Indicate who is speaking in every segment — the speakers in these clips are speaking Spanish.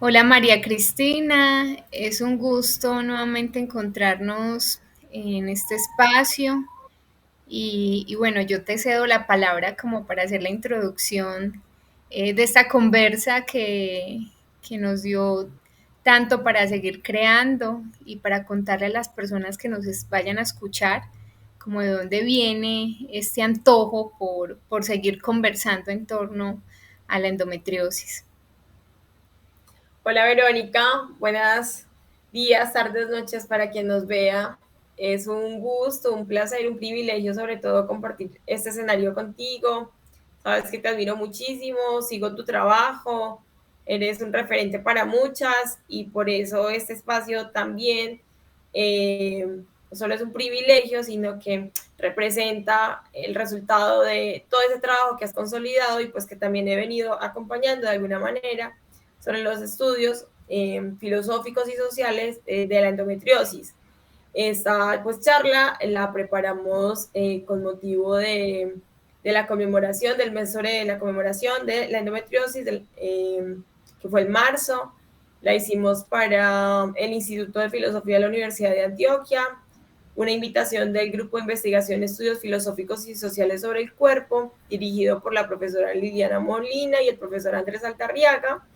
Speaker 1: Hola María Cristina, es un gusto nuevamente encontrarnos en este espacio y bueno, yo te cedo la palabra como para hacer la introducción de esta conversa que nos dio tanto para seguir creando y para contarle a las personas que nos vayan a escuchar como de dónde viene este antojo por seguir conversando en torno a la endometriosis.
Speaker 2: Hola Verónica, buenas días, tardes, noches para quien nos vea. Es un gusto, un placer, un privilegio sobre todo compartir este escenario contigo. Sabes que te admiro muchísimo, sigo tu trabajo, eres un referente para muchas y por eso este espacio también no solo es un privilegio, sino que representa el resultado de todo ese trabajo que has consolidado y pues que también he venido acompañando de alguna manera sobre los estudios filosóficos y sociales de la endometriosis. Esta pues charla la preparamos con motivo de la conmemoración del mes sobre la conmemoración de la endometriosis, que fue en marzo. La hicimos para el Instituto de Filosofía de la Universidad de Antioquia, una invitación del Grupo de Investigación Estudios Filosóficos y Sociales sobre el Cuerpo, dirigido por la profesora Liliana Molina y el profesor Andrés Altarriaga.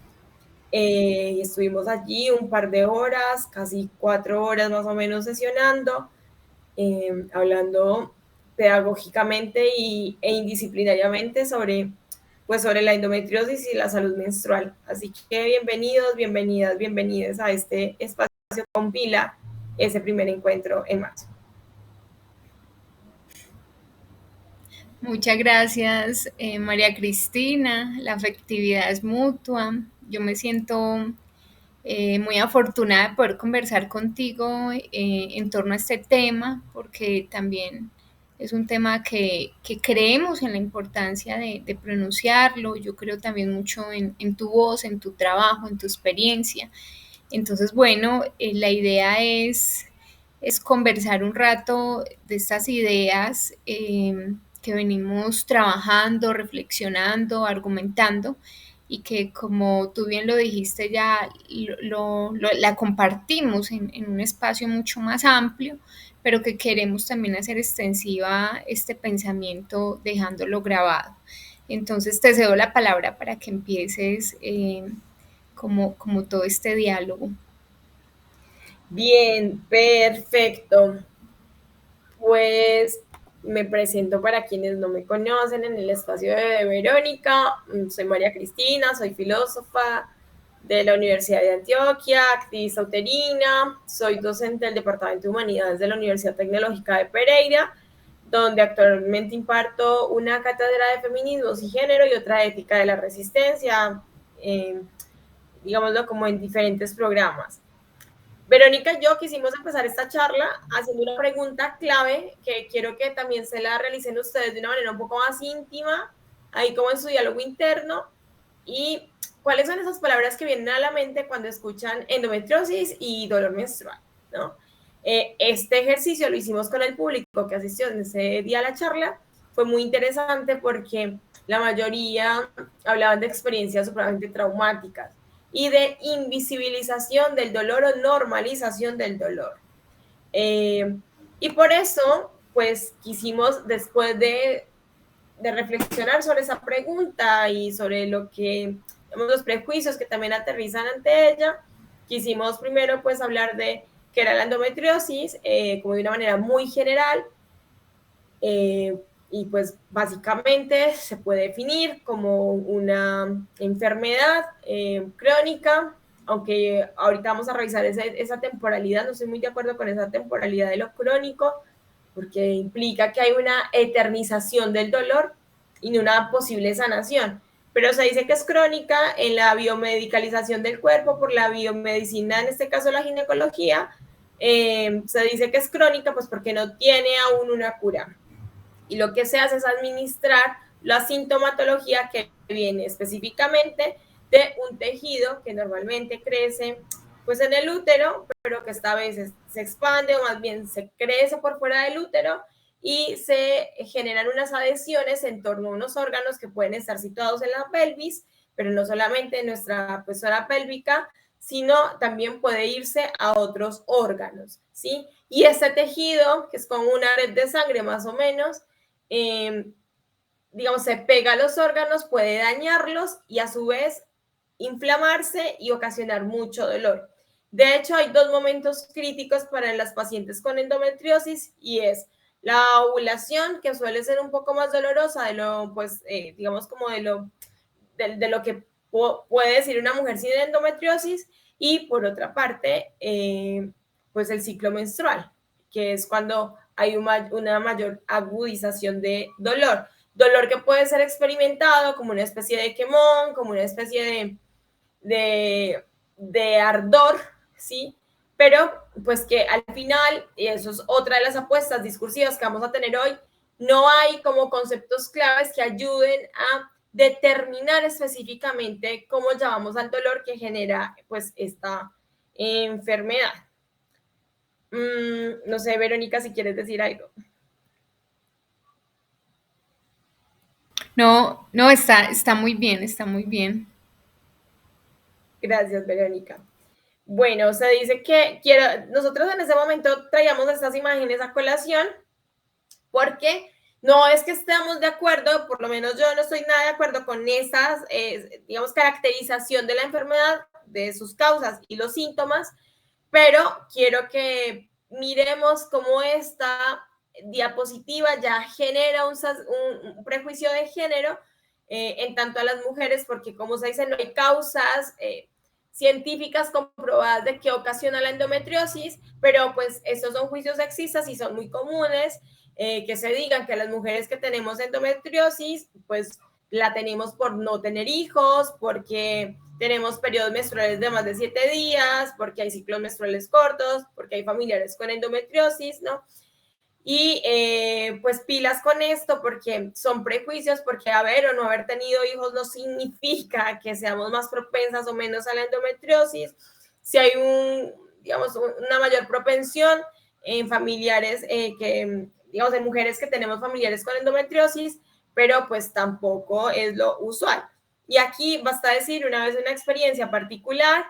Speaker 2: Y estuvimos allí un par de horas, casi 4 horas más o menos sesionando, hablando pedagógicamente e indisciplinariamente sobre la endometriosis y la salud menstrual. Así que bienvenidos, bienvenidas, bienvenidas a este espacio que compila ese primer encuentro en marzo.
Speaker 1: Muchas gracias, María Cristina. La afectividad es mutua. Yo me siento muy afortunada de poder conversar contigo en torno a este tema, porque también es un tema que creemos en la importancia de pronunciarlo. Yo creo también mucho en tu voz, en tu trabajo, en tu experiencia. Entonces, bueno, la idea es conversar un rato de estas ideas que venimos trabajando, reflexionando, argumentando y que como tú bien lo dijiste ya la compartimos en un espacio mucho más amplio, pero que queremos también hacer extensiva este pensamiento dejándolo grabado. Entonces te cedo la palabra para que empieces como todo este diálogo.
Speaker 2: Bien, perfecto. Pues me presento para quienes no me conocen en el espacio de Verónica. Soy María Cristina, soy filósofa de la Universidad de Antioquia, activista uterina, soy docente del Departamento de Humanidades de la Universidad Tecnológica de Pereira, donde actualmente imparto una cátedra de feminismos y género y otra de ética de la resistencia, digámoslo como en diferentes programas. Verónica y yo quisimos empezar esta charla haciendo una pregunta clave que quiero que también se la realicen ustedes de una manera un poco más íntima, ahí como en su diálogo interno. ¿Y cuáles son esas palabras que vienen a la mente cuando escuchan endometriosis y dolor menstrual? ¿No? Este ejercicio lo hicimos con el público que asistió en ese día a la charla. Fue muy interesante porque la mayoría hablaban de experiencias supremamente traumáticas y de invisibilización del dolor o normalización del dolor. Eh, y por eso, pues quisimos, después de reflexionar sobre esa pregunta y sobre lo que, digamos, los prejuicios que también aterrizan ante ella, quisimos primero pues hablar de qué era la endometriosis, como de una manera muy general, eh, y pues básicamente se puede definir como una enfermedad crónica, aunque ahorita vamos a revisar esa temporalidad, no estoy muy de acuerdo con esa temporalidad de lo crónico, porque implica que hay una eternización del dolor y no una posible sanación. Pero se dice que es crónica en la biomedicalización del cuerpo por la biomedicina, en este caso la ginecología. Se dice que es crónica pues porque no tiene aún una cura. Y lo que se hace es administrar la sintomatología que viene específicamente de un tejido que normalmente crece pues en el útero, pero que esta vez se expande o más bien se crece por fuera del útero y se generan unas adhesiones en torno a unos órganos que pueden estar situados en la pelvis, pero no solamente en nuestra pues, zona pélvica, sino también puede irse a otros órganos, ¿sí? Y este tejido, que es como una red de sangre más o menos, digamos, se pega a los órganos, puede dañarlos y a su vez inflamarse y ocasionar mucho dolor. De hecho, hay dos momentos críticos para las pacientes con endometriosis y es la ovulación, que suele ser un poco más dolorosa de lo, pues, digamos, como de lo que puede decir una mujer sin endometriosis, y por otra parte, pues el ciclo menstrual, que es cuando hay una mayor agudización de dolor. Dolor que puede ser experimentado como una especie de quemón, como una especie de ardor, ¿sí? Pero pues que al final, y eso es otra de las apuestas discursivas que vamos a tener hoy, no hay como conceptos claves que ayuden a determinar específicamente cómo llamamos al dolor que genera pues esta enfermedad. No sé, Verónica, si quieres decir algo.
Speaker 1: No, no, está muy bien, está muy bien.
Speaker 2: Gracias, Verónica. Bueno, se dice que nosotros en ese momento traíamos estas imágenes a colación porque no es que estemos de acuerdo, por lo menos yo no estoy nada de acuerdo con esas, digamos, caracterización de la enfermedad, de sus causas y los síntomas, pero quiero que miremos cómo esta diapositiva ya genera un prejuicio de género en tanto a las mujeres, porque como se dice, no hay causas científicas comprobadas de qué ocasiona la endometriosis, pero pues estos son juicios sexistas y son muy comunes, que se digan que las mujeres que tenemos endometriosis, pues la tenemos por no tener hijos, porque tenemos periodos menstruales de más de 7 días, porque hay ciclos menstruales cortos, porque hay familiares con endometriosis, ¿no? Y pues pilas con esto, porque son prejuicios, porque haber o no haber tenido hijos no significa que seamos más propensas o menos a la endometriosis. Si hay digamos, una mayor propensión en familiares digamos, en mujeres que tenemos familiares con endometriosis, pero pues tampoco es lo usual. Y aquí basta decir una vez una experiencia particular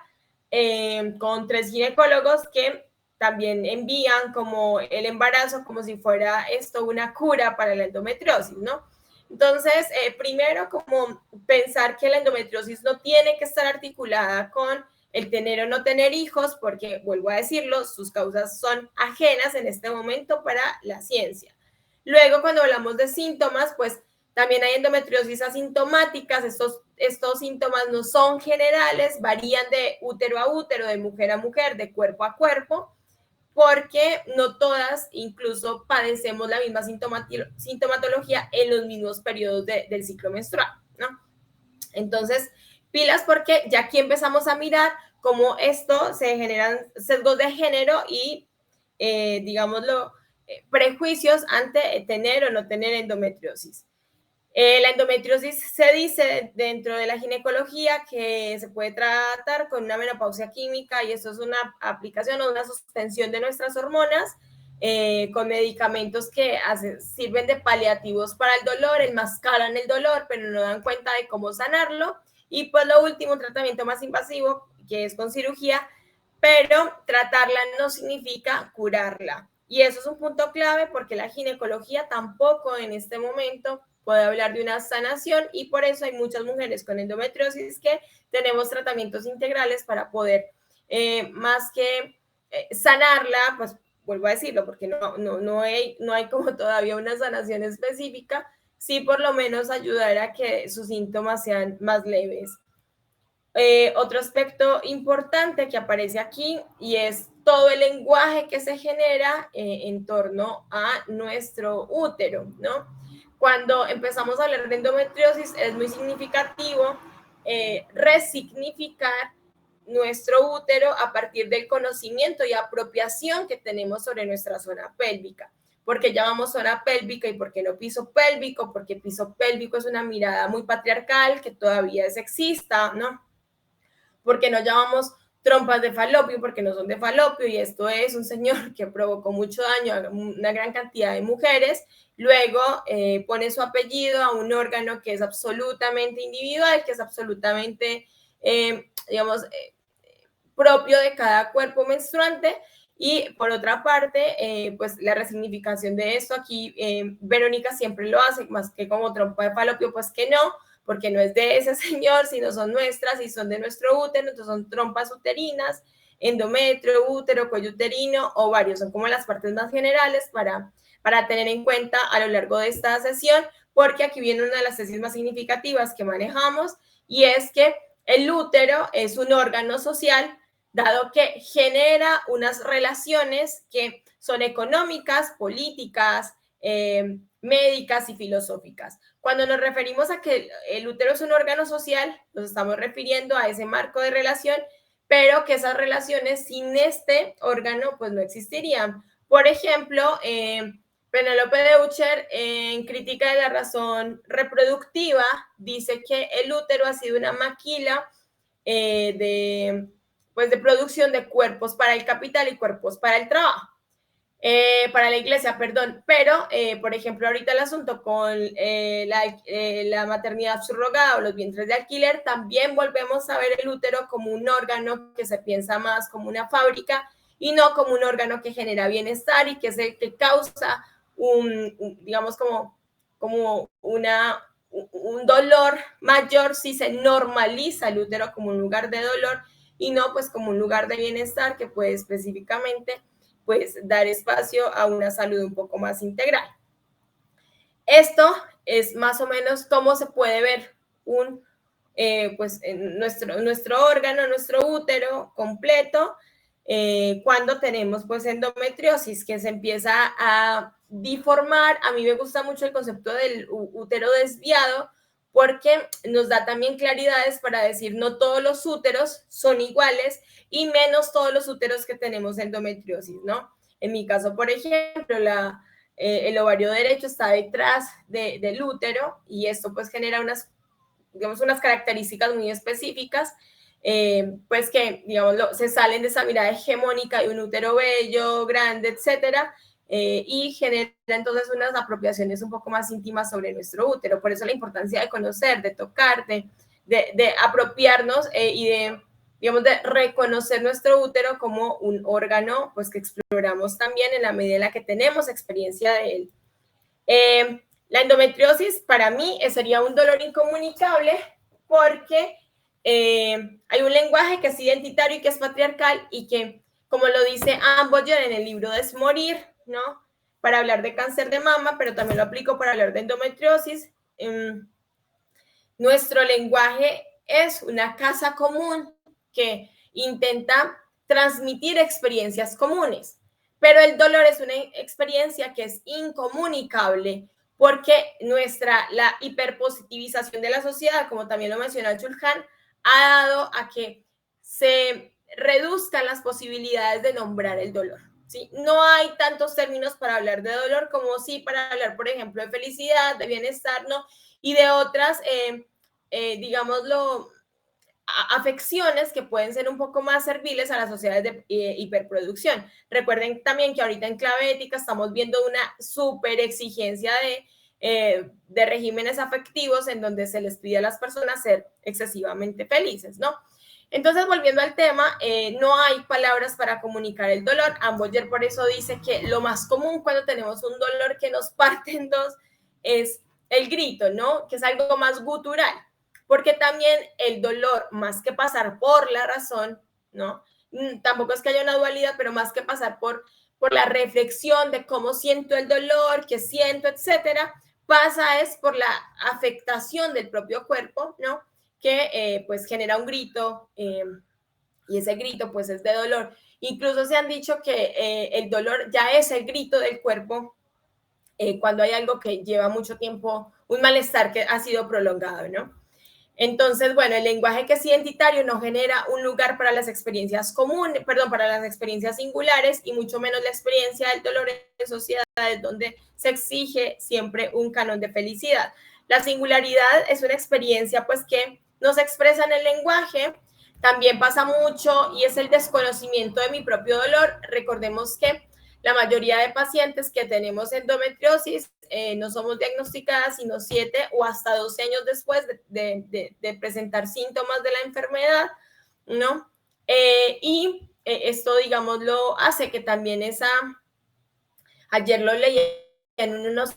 Speaker 2: con 3 ginecólogos que también envían como el embarazo como si fuera esto una cura para la endometriosis, ¿no? Entonces, primero como pensar que la endometriosis no tiene que estar articulada con el tener o no tener hijos, porque vuelvo a decirlo, sus causas son ajenas en este momento para la ciencia. Luego, cuando hablamos de síntomas, pues también hay endometriosis asintomáticas. Estos síntomas no son generales, varían de útero a útero, de mujer a mujer, de cuerpo a cuerpo, porque no todas incluso padecemos la misma sintomatología en los mismos periodos del ciclo menstrual, ¿no? Entonces, pilas, porque ya aquí empezamos a mirar cómo esto se generan sesgos de género y, digámoslo, prejuicios ante tener o no tener endometriosis. La endometriosis se dice dentro de la ginecología que se puede tratar con una menopausia química, y eso es una aplicación o una suspensión de nuestras hormonas con medicamentos que sirven de paliativos para el dolor, enmascaran el dolor, pero no dan cuenta de cómo sanarlo. Y pues lo último, un tratamiento más invasivo, que es con cirugía, pero tratarla no significa curarla. Y eso es un punto clave, porque la ginecología tampoco en este momento puede hablar de una sanación, y por eso hay muchas mujeres con endometriosis que tenemos tratamientos integrales para poder, más que sanarla, pues vuelvo a decirlo, porque no hay como todavía una sanación específica, sí por lo menos ayudar a que sus síntomas sean más leves. Otro aspecto importante que aparece aquí, y es todo el lenguaje que se genera en torno a nuestro útero, ¿no? Cuando empezamos a hablar de endometriosis es muy significativo resignificar nuestro útero a partir del conocimiento y apropiación que tenemos sobre nuestra zona pélvica. Porque llamamos zona pélvica y por qué no piso pélvico, porque piso pélvico es una mirada muy patriarcal que todavía es sexista, ¿no? Porque no llamamos trompas de falopio, porque no son de falopio, y esto es un señor que provocó mucho daño a una gran cantidad de mujeres, luego pone su apellido a un órgano que es absolutamente individual, que es absolutamente, digamos, propio de cada cuerpo menstruante. Y por otra parte, pues la resignificación de esto aquí, Verónica siempre lo hace, más que como trompa de falopio, pues que no, porque no es de ese señor, sino son nuestras y son de nuestro útero, entonces son trompas uterinas, endometrio, útero, cuello uterino, ovarios, son como las partes más generales para tener en cuenta a lo largo de esta sesión, porque aquí viene una de las tesis más significativas que manejamos, y es que el útero es un órgano social, dado que genera unas relaciones que son económicas, políticas, médicas y filosóficas. Cuando nos referimos a que el útero es un órgano social, nos estamos refiriendo a ese marco de relación, pero que esas relaciones sin este órgano pues no existirían. Por ejemplo, Penélope Deutscher, en Crítica de la Razón Reproductiva, dice que el útero ha sido una maquila de producción de cuerpos para el capital y cuerpos para el trabajo. Para la iglesia, perdón, pero por ejemplo ahorita el asunto con la maternidad subrogada o los vientres de alquiler, también volvemos a ver el útero como un órgano que se piensa más como una fábrica y no como un órgano que genera bienestar y que es el que causa digamos como un dolor mayor si se normaliza el útero como un lugar de dolor y no pues como un lugar de bienestar que puede específicamente pues dar espacio a una salud un poco más integral. Esto es más o menos cómo se puede ver pues nuestro órgano, nuestro útero completo, cuando tenemos pues endometriosis que se empieza a deformar. A mí me gusta mucho el concepto del útero desviado porque nos da también claridades para decir no todos los úteros son iguales y menos todos los úteros que tenemos endometriosis, ¿no? En mi caso, por ejemplo, el ovario derecho está detrás del útero y esto pues genera unas características muy específicas, pues que, digamos, se salen de esa mirada hegemónica de un útero bello, grande, etcétera, y genera entonces unas apropiaciones un poco más íntimas sobre nuestro útero. Por eso la importancia de conocer, de tocar, de apropiarnos y de reconocer nuestro útero como un órgano, pues que exploramos también en la medida en la que tenemos experiencia de él. La endometriosis para mí sería un dolor incomunicable porque hay un lenguaje que es identitario y que es patriarcal y que, como lo dice Anne Boyer en el libro Desmorir, ¿no? Para hablar de cáncer de mama, pero también lo aplico para hablar de endometriosis. Nuestro lenguaje es una casa común que intenta transmitir experiencias comunes, pero el dolor es una experiencia que es incomunicable porque la hiperpositivización de la sociedad, como también lo mencionó Chulhan, ha dado a que se reduzcan las posibilidades de nombrar el dolor. ¿Sí? No hay tantos términos para hablar de dolor como sí para hablar, por ejemplo, de felicidad, de bienestar, ¿no? Y de otras, digámoslo, afecciones que pueden ser un poco más serviles a las sociedades de hiperproducción. Recuerden también que ahorita en clave ética estamos viendo una súper exigencia de regímenes afectivos en donde se les pide a las personas ser excesivamente felices, ¿no? Entonces, volviendo al tema, no hay palabras para comunicar el dolor. Anne Boyer por eso dice que lo más común cuando tenemos un dolor que nos parte en dos es el grito, ¿no? Que es algo más gutural, porque también el dolor, más que pasar por la razón, ¿no? Tampoco es que haya una dualidad, pero más que pasar por la reflexión de cómo siento el dolor, qué siento, etcétera, pasa es por la afectación del propio cuerpo, ¿no? Que pues genera un grito y ese grito pues es de dolor. Incluso se han dicho que el dolor ya es el grito del cuerpo cuando hay algo que lleva mucho tiempo, un malestar que ha sido prolongado, ¿no? Entonces, bueno, el lenguaje que es identitario no genera un lugar para las experiencias comunes, perdón, para las experiencias singulares y mucho menos la experiencia del dolor en sociedades donde se exige siempre un canon de felicidad. La singularidad es una experiencia pues que no se expresa en el lenguaje, también pasa mucho y es el desconocimiento de mi propio dolor. Recordemos que la mayoría de pacientes que tenemos endometriosis no somos diagnosticadas sino 7 o hasta 12 años después de presentar síntomas de la enfermedad, ¿no? Esto, digamos, lo hace que también ayer lo leí en unos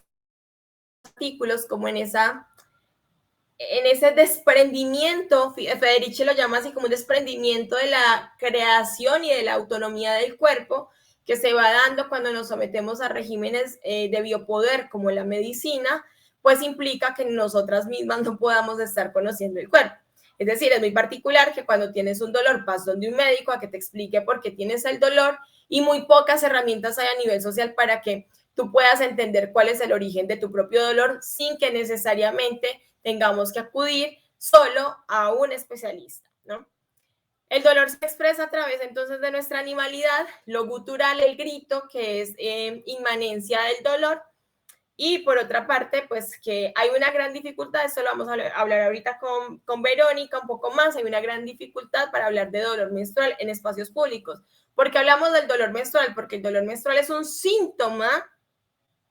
Speaker 2: artículos como en ese desprendimiento, Federici lo llama así como un desprendimiento de la creación y de la autonomía del cuerpo que se va dando cuando nos sometemos a regímenes de biopoder como la medicina, pues implica que nosotras mismas no podamos estar conociendo el cuerpo. Es decir, es muy particular que cuando tienes un dolor vas donde un médico a que te explique por qué tienes el dolor y muy pocas herramientas hay a nivel social para que tú puedas entender cuál es el origen de tu propio dolor sin que necesariamente tengamos que acudir solo a un especialista, ¿no? El dolor se expresa a través entonces de nuestra animalidad, lo gutural, el grito, que es inmanencia del dolor, y por otra parte, pues que hay una gran dificultad, esto lo vamos a hablar ahorita con Verónica un poco más, hay una gran dificultad para hablar de dolor menstrual en espacios públicos. ¿Por qué hablamos del dolor menstrual? Porque el dolor menstrual es un síntoma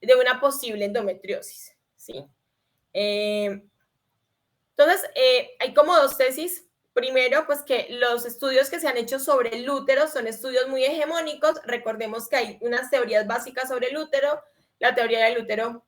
Speaker 2: de una posible endometriosis, ¿sí? Entonces, hay como dos tesis. Primero, pues que los estudios que se han hecho sobre el útero son estudios muy hegemónicos. Recordemos que hay unas teorías básicas sobre el útero, la teoría del útero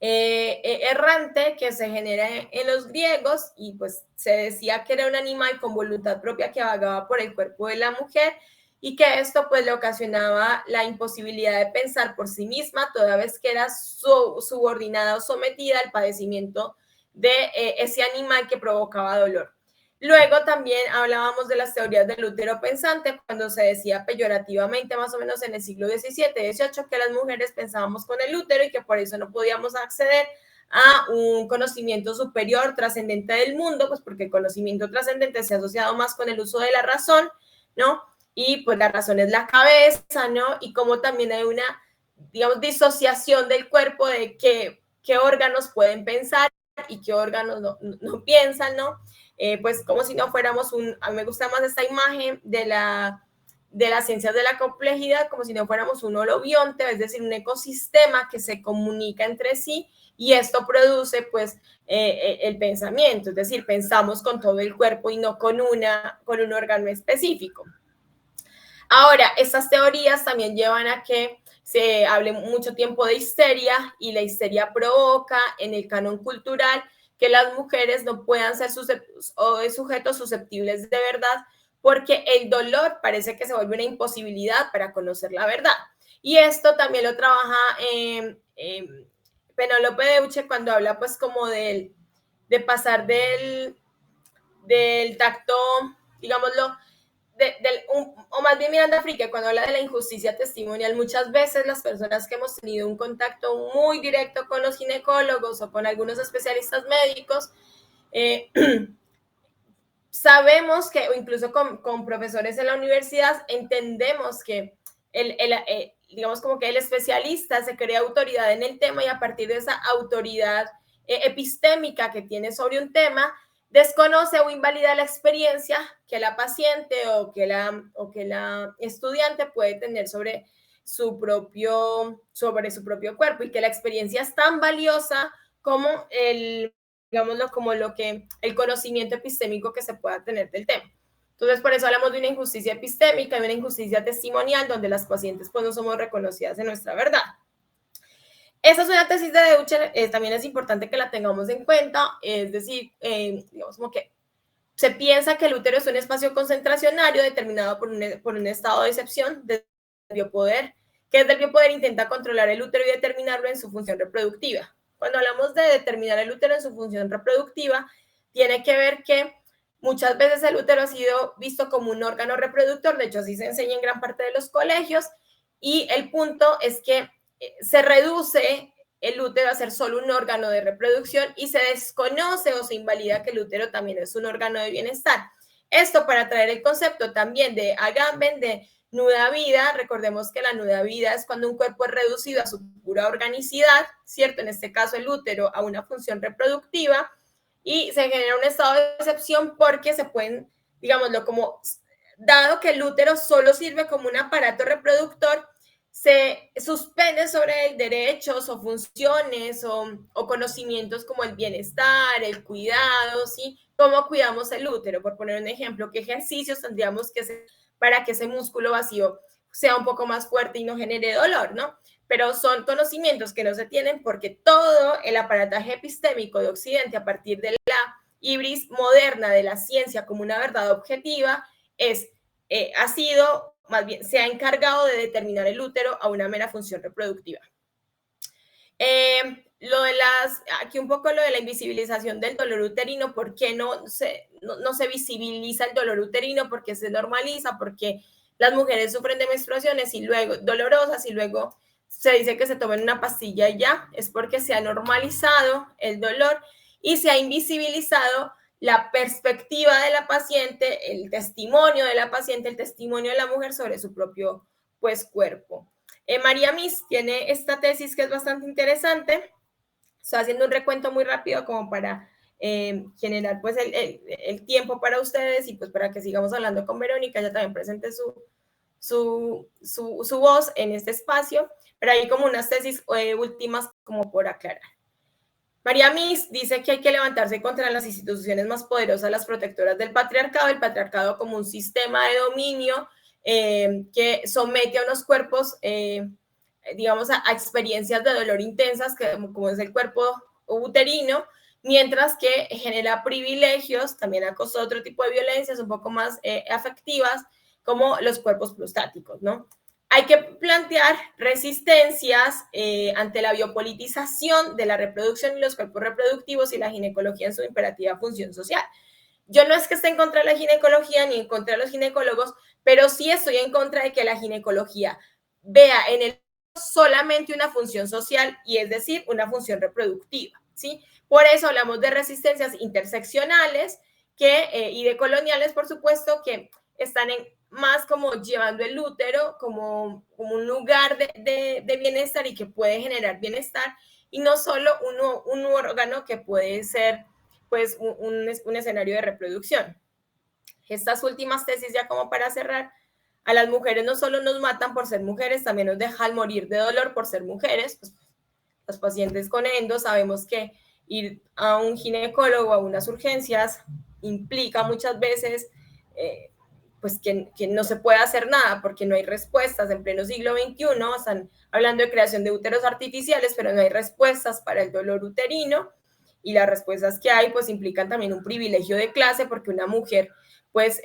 Speaker 2: errante que se genera en los griegos y pues se decía que era un animal con voluntad propia que vagaba por el cuerpo de la mujer y que esto pues le ocasionaba la imposibilidad de pensar por sí misma toda vez que era subordinada o sometida al padecimiento de ese animal que provocaba dolor. Luego también hablábamos de las teorías del útero pensante, cuando se decía peyorativamente, más o menos en el siglo XVII, XVIII, que las mujeres pensábamos con el útero y que por eso no podíamos acceder a un conocimiento superior, trascendente del mundo, pues porque el conocimiento trascendente se ha asociado más con el uso de la razón, ¿no? Y pues la razón es la cabeza, ¿no? Y como también hay una, digamos, disociación del cuerpo de qué órganos pueden pensar y qué órganos no piensan, ¿no? Pues como si no fuéramos a mí me gusta más esta imagen de las ciencias de la complejidad, como si no fuéramos un holobionte, es decir, un ecosistema que se comunica entre sí y esto produce pues el pensamiento, es decir, pensamos con todo el cuerpo y no con un órgano específico. Ahora, estas teorías también llevan a que se hable mucho tiempo de histeria y la histeria provoca en el canon cultural que las mujeres no puedan ser sujetos susceptibles de verdad porque el dolor parece que se vuelve una imposibilidad para conocer la verdad. Y esto también lo trabaja Penélope Deutsche cuando habla pues como de pasar del tacto, digámoslo, o más bien Miranda Frique, cuando habla de la injusticia testimonial, muchas veces las personas que hemos tenido un contacto muy directo con los ginecólogos o con algunos especialistas médicos, sabemos que, o incluso con profesores en la universidad, entendemos que digamos como que el especialista se crea autoridad en el tema y a partir de esa autoridad epistémica que tiene sobre un tema, desconoce o invalida la experiencia que la paciente o que la estudiante puede tener sobre su propio cuerpo y que la experiencia es tan valiosa como digámoslo, como el conocimiento epistémico que se pueda tener del tema. Entonces, por eso hablamos de una injusticia epistémica y una injusticia testimonial, donde las pacientes pues no somos reconocidas en nuestra verdad. Esa es una tesis de Deutsche, también es importante que la tengamos en cuenta, es decir, digamos como que se piensa que el útero es un espacio concentracionario determinado por un estado de excepción del biopoder, que desde el biopoder intenta controlar el útero y determinarlo en su función reproductiva. Cuando hablamos de determinar el útero en su función reproductiva, tiene que ver que muchas veces el útero ha sido visto como un órgano reproductor, de hecho así se enseña en gran parte de los colegios, y el punto es que se reduce el útero a ser solo un órgano de reproducción y se desconoce o se invalida que el útero también es un órgano de bienestar. Esto para traer el concepto también de Agamben, de nuda vida. Recordemos que la nuda vida es cuando un cuerpo es reducido a su pura organicidad, ¿cierto? En este caso el útero a una función reproductiva y se genera un estado de excepción porque se pueden, digámoslo, como dado que el útero solo sirve como un aparato reproductor, se suspende sobre derechos o funciones o conocimientos como el bienestar, el cuidado, ¿sí? ¿Cómo cuidamos el útero? Por poner un ejemplo, ¿qué ejercicios tendríamos que hacer para que ese músculo vacío sea un poco más fuerte y no genere dolor, ¿no? Pero son conocimientos que no se tienen porque todo el aparataje epistémico de Occidente a partir de la ibris moderna de la ciencia como una verdad objetiva ha sido, más bien, se ha encargado de determinar el útero a una mera función reproductiva. Aquí un poco lo de la invisibilización del dolor uterino, ¿por qué no se visibiliza el dolor uterino? ¿Por qué se normaliza? Porque las mujeres sufren de menstruaciones y luego dolorosas y luego se dice que se tomen una pastilla y ya, es porque se ha normalizado el dolor y se ha invisibilizado la perspectiva de la paciente, el testimonio de la paciente, el testimonio de la mujer sobre su propio pues cuerpo. María Miss tiene esta tesis que es bastante interesante. Estoy haciendo un recuento muy rápido como para generar pues el tiempo para ustedes y pues para que sigamos hablando con Verónica. Ella también presente su voz en este espacio, pero hay como unas tesis últimas como por aclarar. María Miss dice que hay que levantarse contra las instituciones más poderosas, las protectoras del patriarcado, el patriarcado como un sistema de dominio que somete a unos cuerpos, digamos, a experiencias de dolor intensas, como es el cuerpo uterino, mientras que genera privilegios, también acosa otro tipo de violencias un poco más afectivas, como los cuerpos prostáticos, ¿no? Hay que plantear resistencias ante la biopolitización de la reproducción y los cuerpos reproductivos y la ginecología en su imperativa función social. Yo no es que esté en contra de la ginecología ni en contra de los ginecólogos, pero sí estoy en contra de que la ginecología vea en el solamente una función social y es decir, una función reproductiva, ¿sí? Por eso hablamos de resistencias interseccionales y de coloniales, por supuesto, que están más como llevando el útero como un lugar de bienestar y que puede generar bienestar y no solo un órgano que puede ser pues un escenario de reproducción. Estas últimas tesis, ya como para cerrar, a las mujeres no solo nos matan por ser mujeres, también nos dejan morir de dolor por ser mujeres. Pues, los pacientes con endo sabemos que ir a un ginecólogo, a unas urgencias, implica muchas veces pues que no se puede hacer nada porque no hay respuestas. En pleno siglo XXI están hablando de creación de úteros artificiales, pero no hay respuestas para el dolor uterino y las respuestas que hay pues implican también un privilegio de clase porque una mujer pues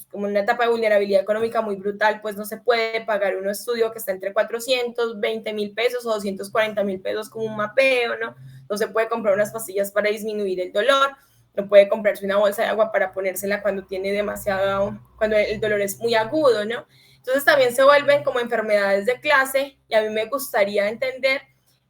Speaker 2: como una etapa de vulnerabilidad económica muy brutal, pues no se puede pagar un estudio que está entre 420 pesos o 240 pesos como un mapeo, ¿no? No se puede comprar unas pastillas para disminuir el dolor, no puede comprarse una bolsa de agua para ponérsela cuando tiene cuando el dolor es muy agudo, ¿no? Entonces también se vuelven como enfermedades de clase y a mí me gustaría entender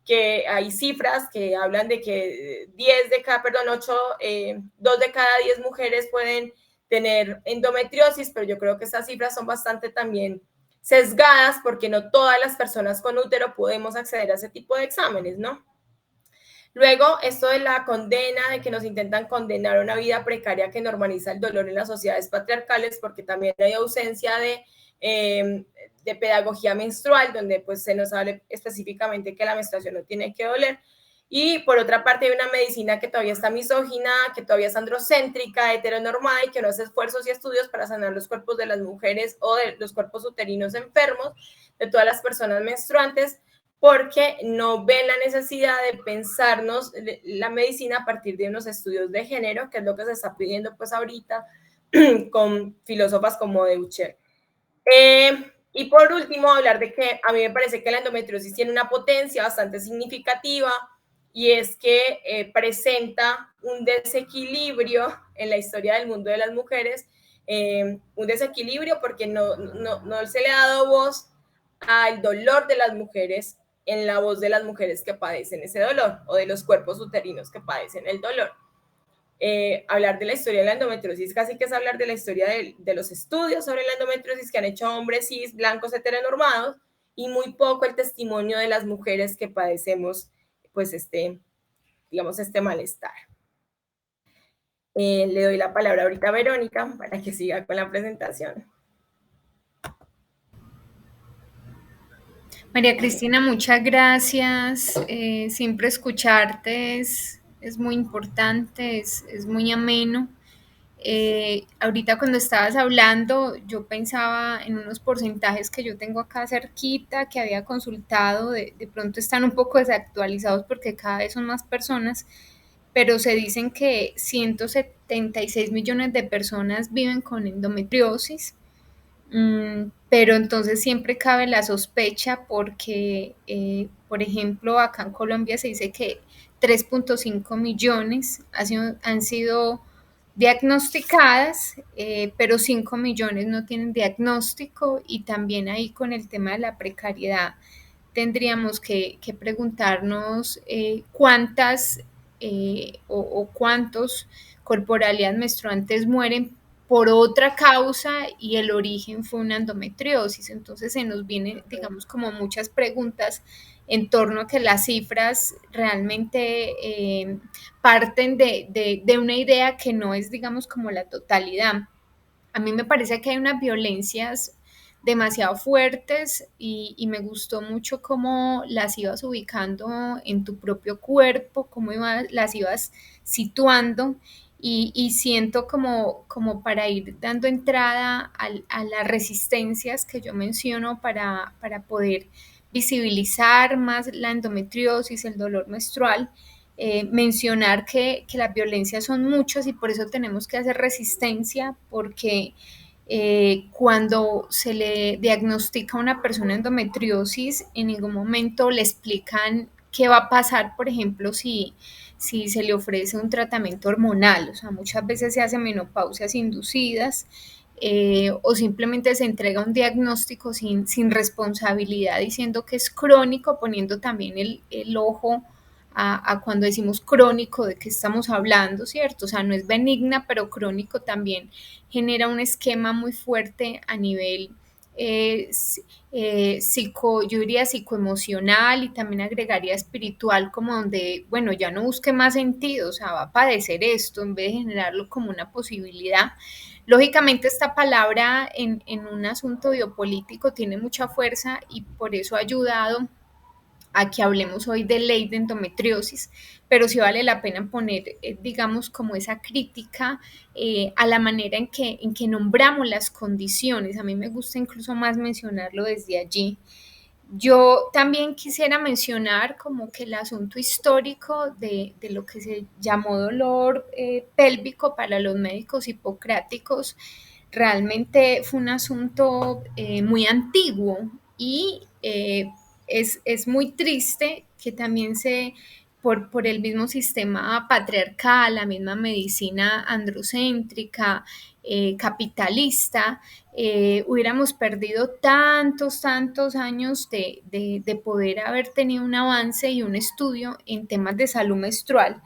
Speaker 2: que hay cifras que hablan de que 2 de cada 10 mujeres pueden tener endometriosis, pero yo creo que esas cifras son bastante también sesgadas porque no todas las personas con útero podemos acceder a ese tipo de exámenes, ¿no? Luego, esto de la condena, de que nos intentan condenar a una vida precaria que normaliza el dolor en las sociedades patriarcales, porque también hay ausencia de pedagogía menstrual, donde pues se nos habla específicamente que la menstruación no tiene que doler. Y por otra parte hay una medicina que todavía está misógina, que todavía es androcéntrica, heteronormada y que no hace esfuerzos y estudios para sanar los cuerpos de las mujeres o de los cuerpos uterinos enfermos, de todas las personas menstruantes, porque no ven la necesidad de pensarnos la medicina a partir de unos estudios de género, que es lo que se está pidiendo pues ahorita con filósofas como Deucher. Y por último, hablar de que a mí me parece que la endometriosis tiene una potencia bastante significativa y es que presenta un desequilibrio en la historia del mundo de las mujeres, un desequilibrio porque no se le ha dado voz al dolor de las mujeres en la voz de las mujeres que padecen ese dolor o de los cuerpos uterinos que padecen el dolor. Hablar de la historia de la endometriosis casi que es hablar de la historia de los estudios sobre la endometriosis que han hecho hombres cis, blancos, heteronormados y muy poco el testimonio de las mujeres que padecemos pues digamos, este malestar. Le doy la palabra ahorita a Verónica para que siga con la presentación.
Speaker 1: María Cristina, muchas gracias. Siempre escucharte es muy importante, es muy ameno. Ahorita cuando estabas hablando, yo pensaba en unos porcentajes que yo tengo acá cerquita, que había consultado, de pronto están un poco desactualizados porque cada vez son más personas, pero se dicen que 176 millones de personas viven con endometriosis. Pero entonces siempre cabe la sospecha porque, por ejemplo, acá en Colombia se dice que 3,5 millones han sido diagnosticadas, pero 5 millones no tienen diagnóstico, y también ahí con el tema de la precariedad tendríamos que preguntarnos cuántas o cuántos corporalidades menstruantes mueren por otra causa y el origen fue una endometriosis. Entonces se nos vienen, digamos, como muchas preguntas en torno a que las cifras realmente parten de una idea que no es, digamos, como la totalidad. A mí me parece que hay unas violencias demasiado fuertes y me gustó mucho cómo las ibas ubicando en tu propio cuerpo, cómo las ibas situando, y siento como para ir dando entrada a las resistencias que yo menciono para poder visibilizar más la endometriosis, el dolor menstrual. Mencionar que las violencias son muchas y por eso tenemos que hacer resistencia, porque cuando se le diagnostica a una persona endometriosis, en ningún momento le explican qué va a pasar, por ejemplo, si se le ofrece un tratamiento hormonal. O sea, muchas veces se hacen menopausias inducidas, o simplemente se entrega un diagnóstico sin responsabilidad, diciendo que es crónico, poniendo también el ojo a cuando decimos crónico, de qué estamos hablando, ¿cierto? O sea, no es benigna, pero crónico también genera un esquema muy fuerte a nivel yo diría psicoemocional, y también agregaría espiritual, como donde, bueno, ya no busque más sentido, o sea, va a padecer esto en vez de generarlo como una posibilidad. Lógicamente esta palabra en un asunto biopolítico tiene mucha fuerza y por eso ha ayudado a que hablemos hoy de ley de endometriosis, pero sí vale la pena poner, digamos, como esa crítica a la manera en que nombramos las condiciones. A mí me gusta incluso más mencionarlo desde allí. Yo también quisiera mencionar como que el asunto histórico de lo que se llamó dolor pélvico para los médicos hipocráticos realmente fue un asunto muy antiguo, y es muy triste que también por el mismo sistema patriarcal, la misma medicina androcéntrica, capitalista, hubiéramos perdido tantos años de poder haber tenido un avance y un estudio en temas de salud menstrual.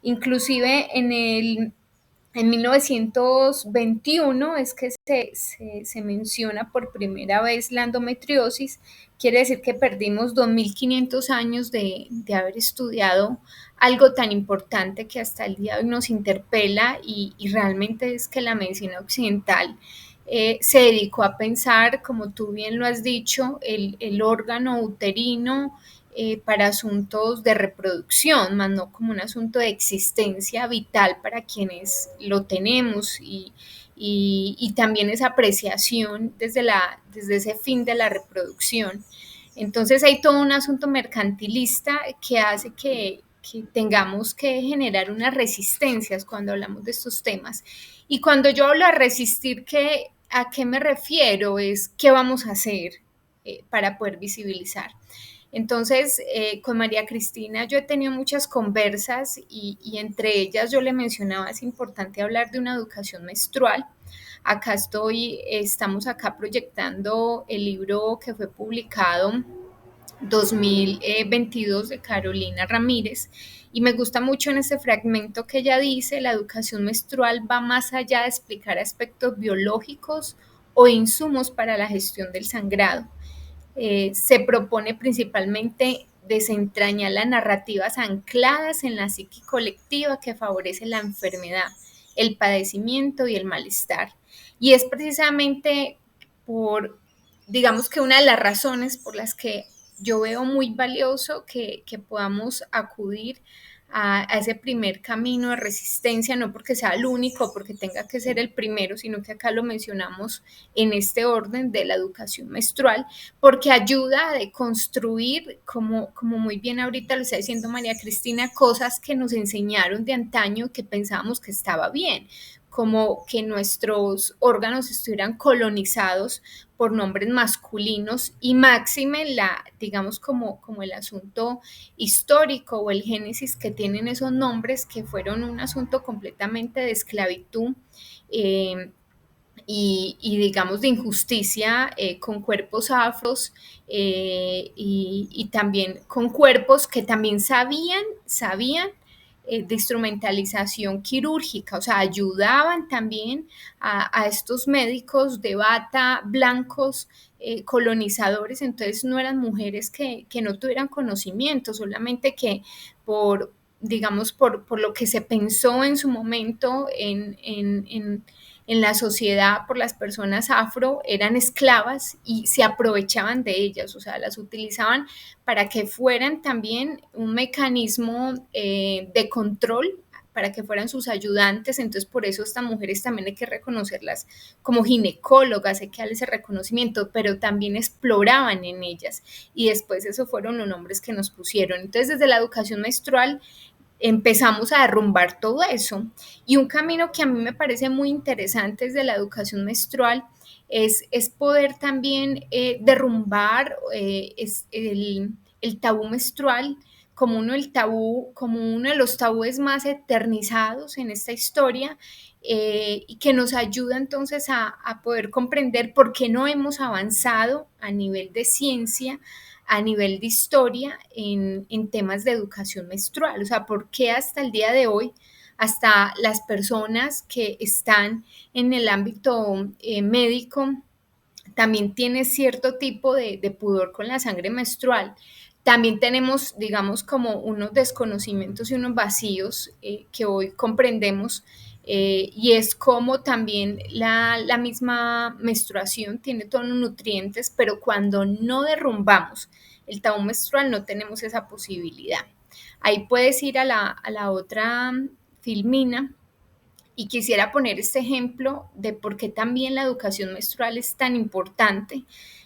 Speaker 1: Inclusive en 1921 es que se menciona por primera vez la endometriosis. Quiere decir que perdimos 2.500 años de haber estudiado algo tan importante que hasta el día de hoy nos interpela, y realmente es que la medicina occidental se dedicó a pensar, como tú bien lo has dicho, el órgano uterino para asuntos de reproducción, más no como un asunto de existencia vital para quienes lo tenemos, y también esa apreciación desde ese fin de la reproducción. Entonces hay todo un asunto mercantilista que hace que tengamos que generar unas resistencias cuando hablamos de estos temas. Y cuando yo hablo de resistir, ¿a qué me refiero? Es qué vamos a hacer para poder visibilizar. Entonces, con María Cristina yo he tenido muchas conversas, y entre ellas yo le mencionaba, es importante hablar de una educación menstrual. Estamos acá proyectando el libro que fue publicado 2022 de Carolina Ramírez, y me gusta mucho en ese fragmento que ella dice: la educación menstrual va más allá de explicar aspectos biológicos o insumos para la gestión del sangrado. Se propone principalmente desentrañar las narrativas ancladas en la psique colectiva que favorece la enfermedad, el padecimiento y el malestar. Y es precisamente por, digamos que una de las razones por las que yo veo muy valioso que podamos acudir a ese primer camino de resistencia, no porque sea el único, porque tenga que ser el primero, sino que acá lo mencionamos en este orden de la educación menstrual, porque ayuda a deconstruir, como muy bien ahorita lo está diciendo María Cristina, cosas que nos enseñaron de antaño que pensábamos que estaba bien, como que nuestros órganos estuvieran colonizados por nombres masculinos y máxime digamos como el asunto histórico o el génesis que tienen esos nombres que fueron un asunto completamente de esclavitud y digamos de injusticia con cuerpos afros y también con cuerpos que también sabían de instrumentalización quirúrgica, o sea, ayudaban también a estos médicos de bata blancos colonizadores, entonces no eran mujeres que no tuvieran conocimiento, solamente que por, digamos, por lo que se pensó en su momento en la sociedad por las personas afro eran esclavas y se aprovechaban de ellas, o sea, las utilizaban para que fueran también un mecanismo de control, para que fueran sus ayudantes, entonces por eso estas mujeres también hay que reconocerlas como ginecólogas, hay que darles ese reconocimiento, pero también exploraban en ellas y después eso fueron los nombres que nos pusieron. Entonces desde la educación menstrual empezamos a derrumbar todo eso. Y un camino que a mí me parece muy interesante desde la educación menstrual es poder también derrumbar el tabú menstrual como uno de los tabúes más eternizados en esta historia y que nos ayuda entonces a poder comprender por qué no hemos avanzado a nivel de ciencia, a nivel de historia en temas de educación menstrual, o sea, por qué hasta el día de hoy, hasta las personas que están en el ámbito médico, también tienen cierto tipo de pudor con la sangre menstrual. También tenemos, digamos, como unos desconocimientos y unos vacíos que hoy comprendemos y es como también la misma menstruación tiene todos los nutrientes, pero cuando no derrumbamos el tabú menstrual no tenemos esa posibilidad. Ahí puedes ir a la otra filmina y quisiera poner este ejemplo de por qué también la educación menstrual es tan importante.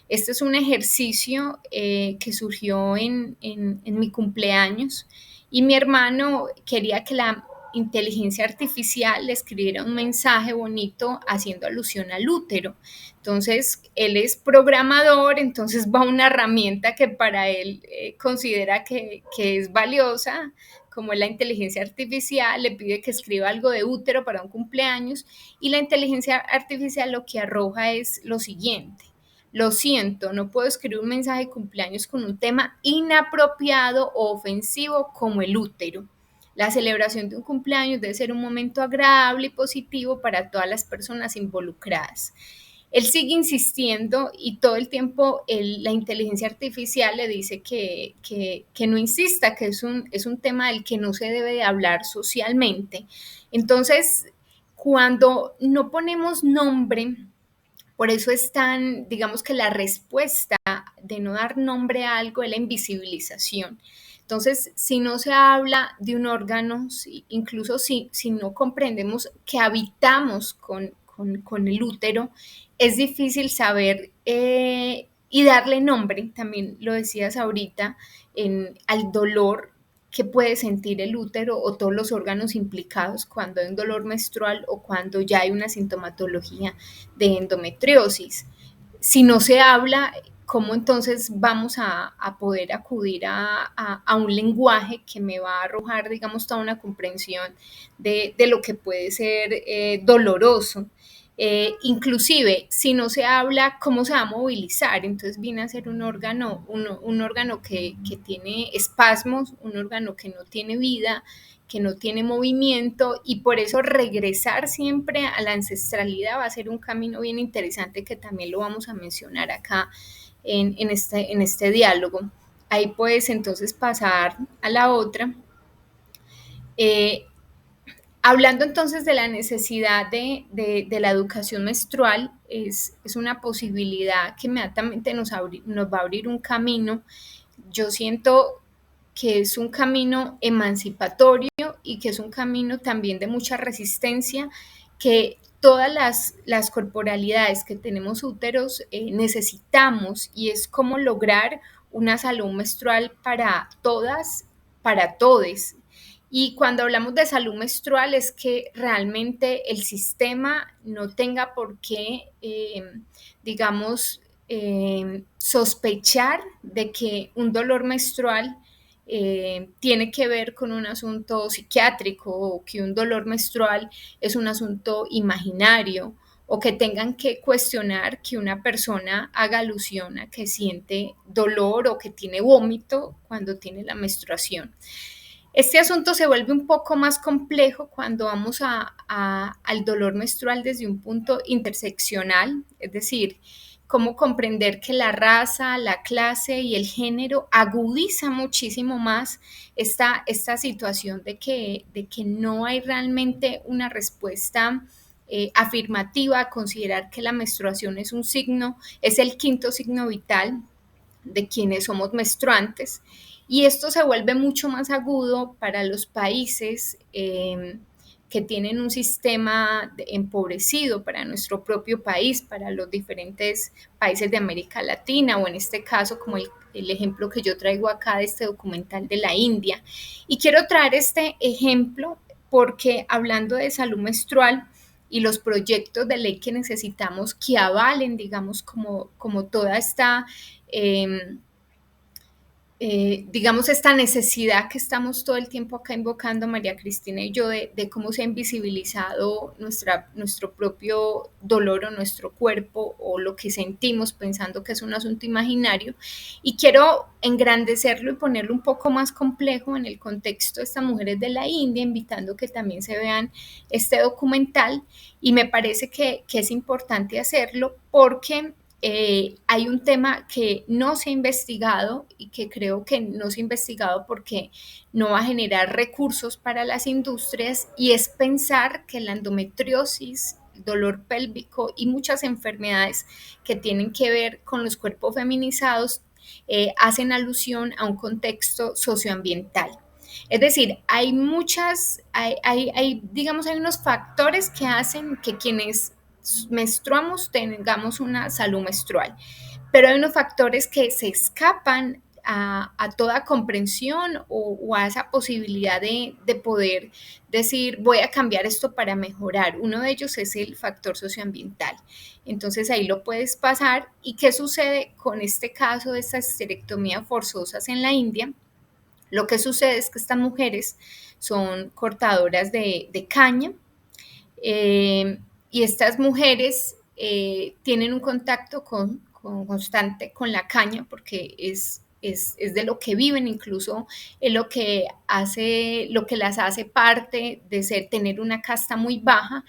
Speaker 1: Este es un ejercicio que surgió en mi cumpleaños y mi hermano quería que la inteligencia artificial le escribiera un mensaje bonito haciendo alusión al útero. Entonces, él es programador, entonces va una herramienta que para él considera que es valiosa, como la inteligencia artificial, le pide que escriba algo de útero para un cumpleaños y la inteligencia artificial lo que arroja es lo siguiente. Lo siento, no puedo escribir un mensaje de cumpleaños con un tema inapropiado o ofensivo como el útero. La celebración de un cumpleaños debe ser un momento agradable y positivo para todas las personas involucradas. Él sigue insistiendo y todo el tiempo la inteligencia artificial le dice que no insista, que es un tema del que no se debe de hablar socialmente. Entonces, cuando no ponemos nombre, por eso es tan, digamos que la respuesta de no dar nombre a algo es la invisibilización. Entonces, si no se habla de un órgano, incluso si no comprendemos que habitamos con el útero, es difícil saber y darle nombre, también lo decías ahorita, al dolor que puede sentir el útero o todos los órganos implicados cuando hay un dolor menstrual o cuando ya hay una sintomatología de endometriosis. Si no se habla, ¿cómo entonces vamos a poder acudir a un lenguaje que me va a arrojar, digamos, toda una comprensión de lo que puede ser doloroso? Inclusive, si no se habla, ¿cómo se va a movilizar? Entonces viene a ser un órgano que tiene espasmos, un órgano que no tiene vida, que no tiene movimiento y por eso regresar siempre a la ancestralidad va a ser un camino bien interesante que también lo vamos a mencionar acá en este diálogo. Ahí puedes entonces pasar a la otra. Eh, Hablando entonces de la necesidad de la educación menstrual, es una posibilidad que inmediatamente nos va a abrir un camino yo siento que es un camino emancipatorio y que es un camino también de mucha resistencia, que todas las corporalidades que tenemos úteros necesitamos, y es cómo lograr una salud menstrual para todas, para todes. Y cuando hablamos de salud menstrual es que realmente el sistema no tenga por qué, digamos, sospechar de que un dolor menstrual tiene que ver con un asunto psiquiátrico, o que un dolor menstrual es un asunto imaginario, o que tengan que cuestionar que una persona haga alusión a que siente dolor o que tiene vómito cuando tiene la menstruación. Este asunto se vuelve un poco más complejo cuando vamos al dolor menstrual desde un punto interseccional, es decir, cómo comprender que la raza, la clase y el género agudiza muchísimo más esta situación de que no hay realmente una respuesta afirmativa a considerar que la menstruación es un signo, es el quinto signo vital de quienes somos menstruantes, y esto se vuelve mucho más agudo para los países que tienen un sistema empobrecido, para nuestro propio país, para los diferentes países de América Latina, o en este caso como el ejemplo que yo traigo acá de este documental de la India. Y quiero traer este ejemplo porque, hablando de salud menstrual y los proyectos de ley que necesitamos que avalen, digamos, como toda esta eh, digamos, esta necesidad que estamos todo el tiempo acá invocando María Cristina y yo, de cómo se ha invisibilizado nuestro propio dolor o nuestro cuerpo o lo que sentimos pensando que es un asunto imaginario. Y quiero engrandecerlo y ponerlo un poco más complejo en el contexto de estas mujeres de la India, invitando que también se vean este documental. Y me parece que es importante hacerlo porque hay un tema que no se ha investigado, y que creo que no se ha investigado porque no va a generar recursos para las industrias, y es pensar que la endometriosis, el dolor pélvico y muchas enfermedades que tienen que ver con los cuerpos feminizados hacen alusión a un contexto socioambiental. Es decir, digamos, hay unos factores que hacen que quienes menstruamos tengamos una salud menstrual, pero hay unos factores que se escapan a toda comprensión o a esa posibilidad de poder decir voy a cambiar esto para mejorar. Uno de ellos es el factor socioambiental. Entonces ahí lo puedes pasar. ¿Y qué sucede con este caso de estas esterectomías forzosas en la India? Lo que sucede es que estas mujeres son cortadoras de caña, eh, y estas mujeres tienen un contacto constante con la caña porque es de lo que viven, incluso es lo que las hace parte de tener una casta muy baja,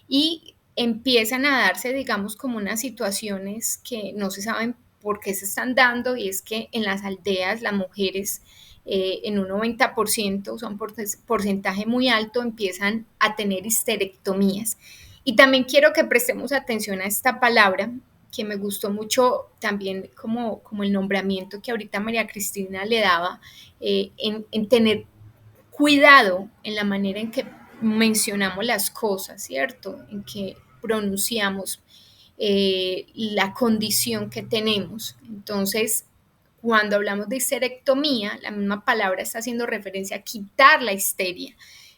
Speaker 1: y empiezan a darse, digamos, como unas situaciones que no se saben por qué se están dando, y es que en las aldeas las mujeres en un 90%, o sea, un porcentaje muy alto, empiezan a tener histerectomías. Y también quiero que prestemos atención a esta palabra, que me gustó mucho también como el nombramiento que ahorita María Cristina le daba, en tener cuidado en la manera en que mencionamos las cosas, ¿cierto? En que pronunciamos la condición que tenemos. Entonces, cuando hablamos de histerectomía, la misma palabra está haciendo referencia a quitar la histeria.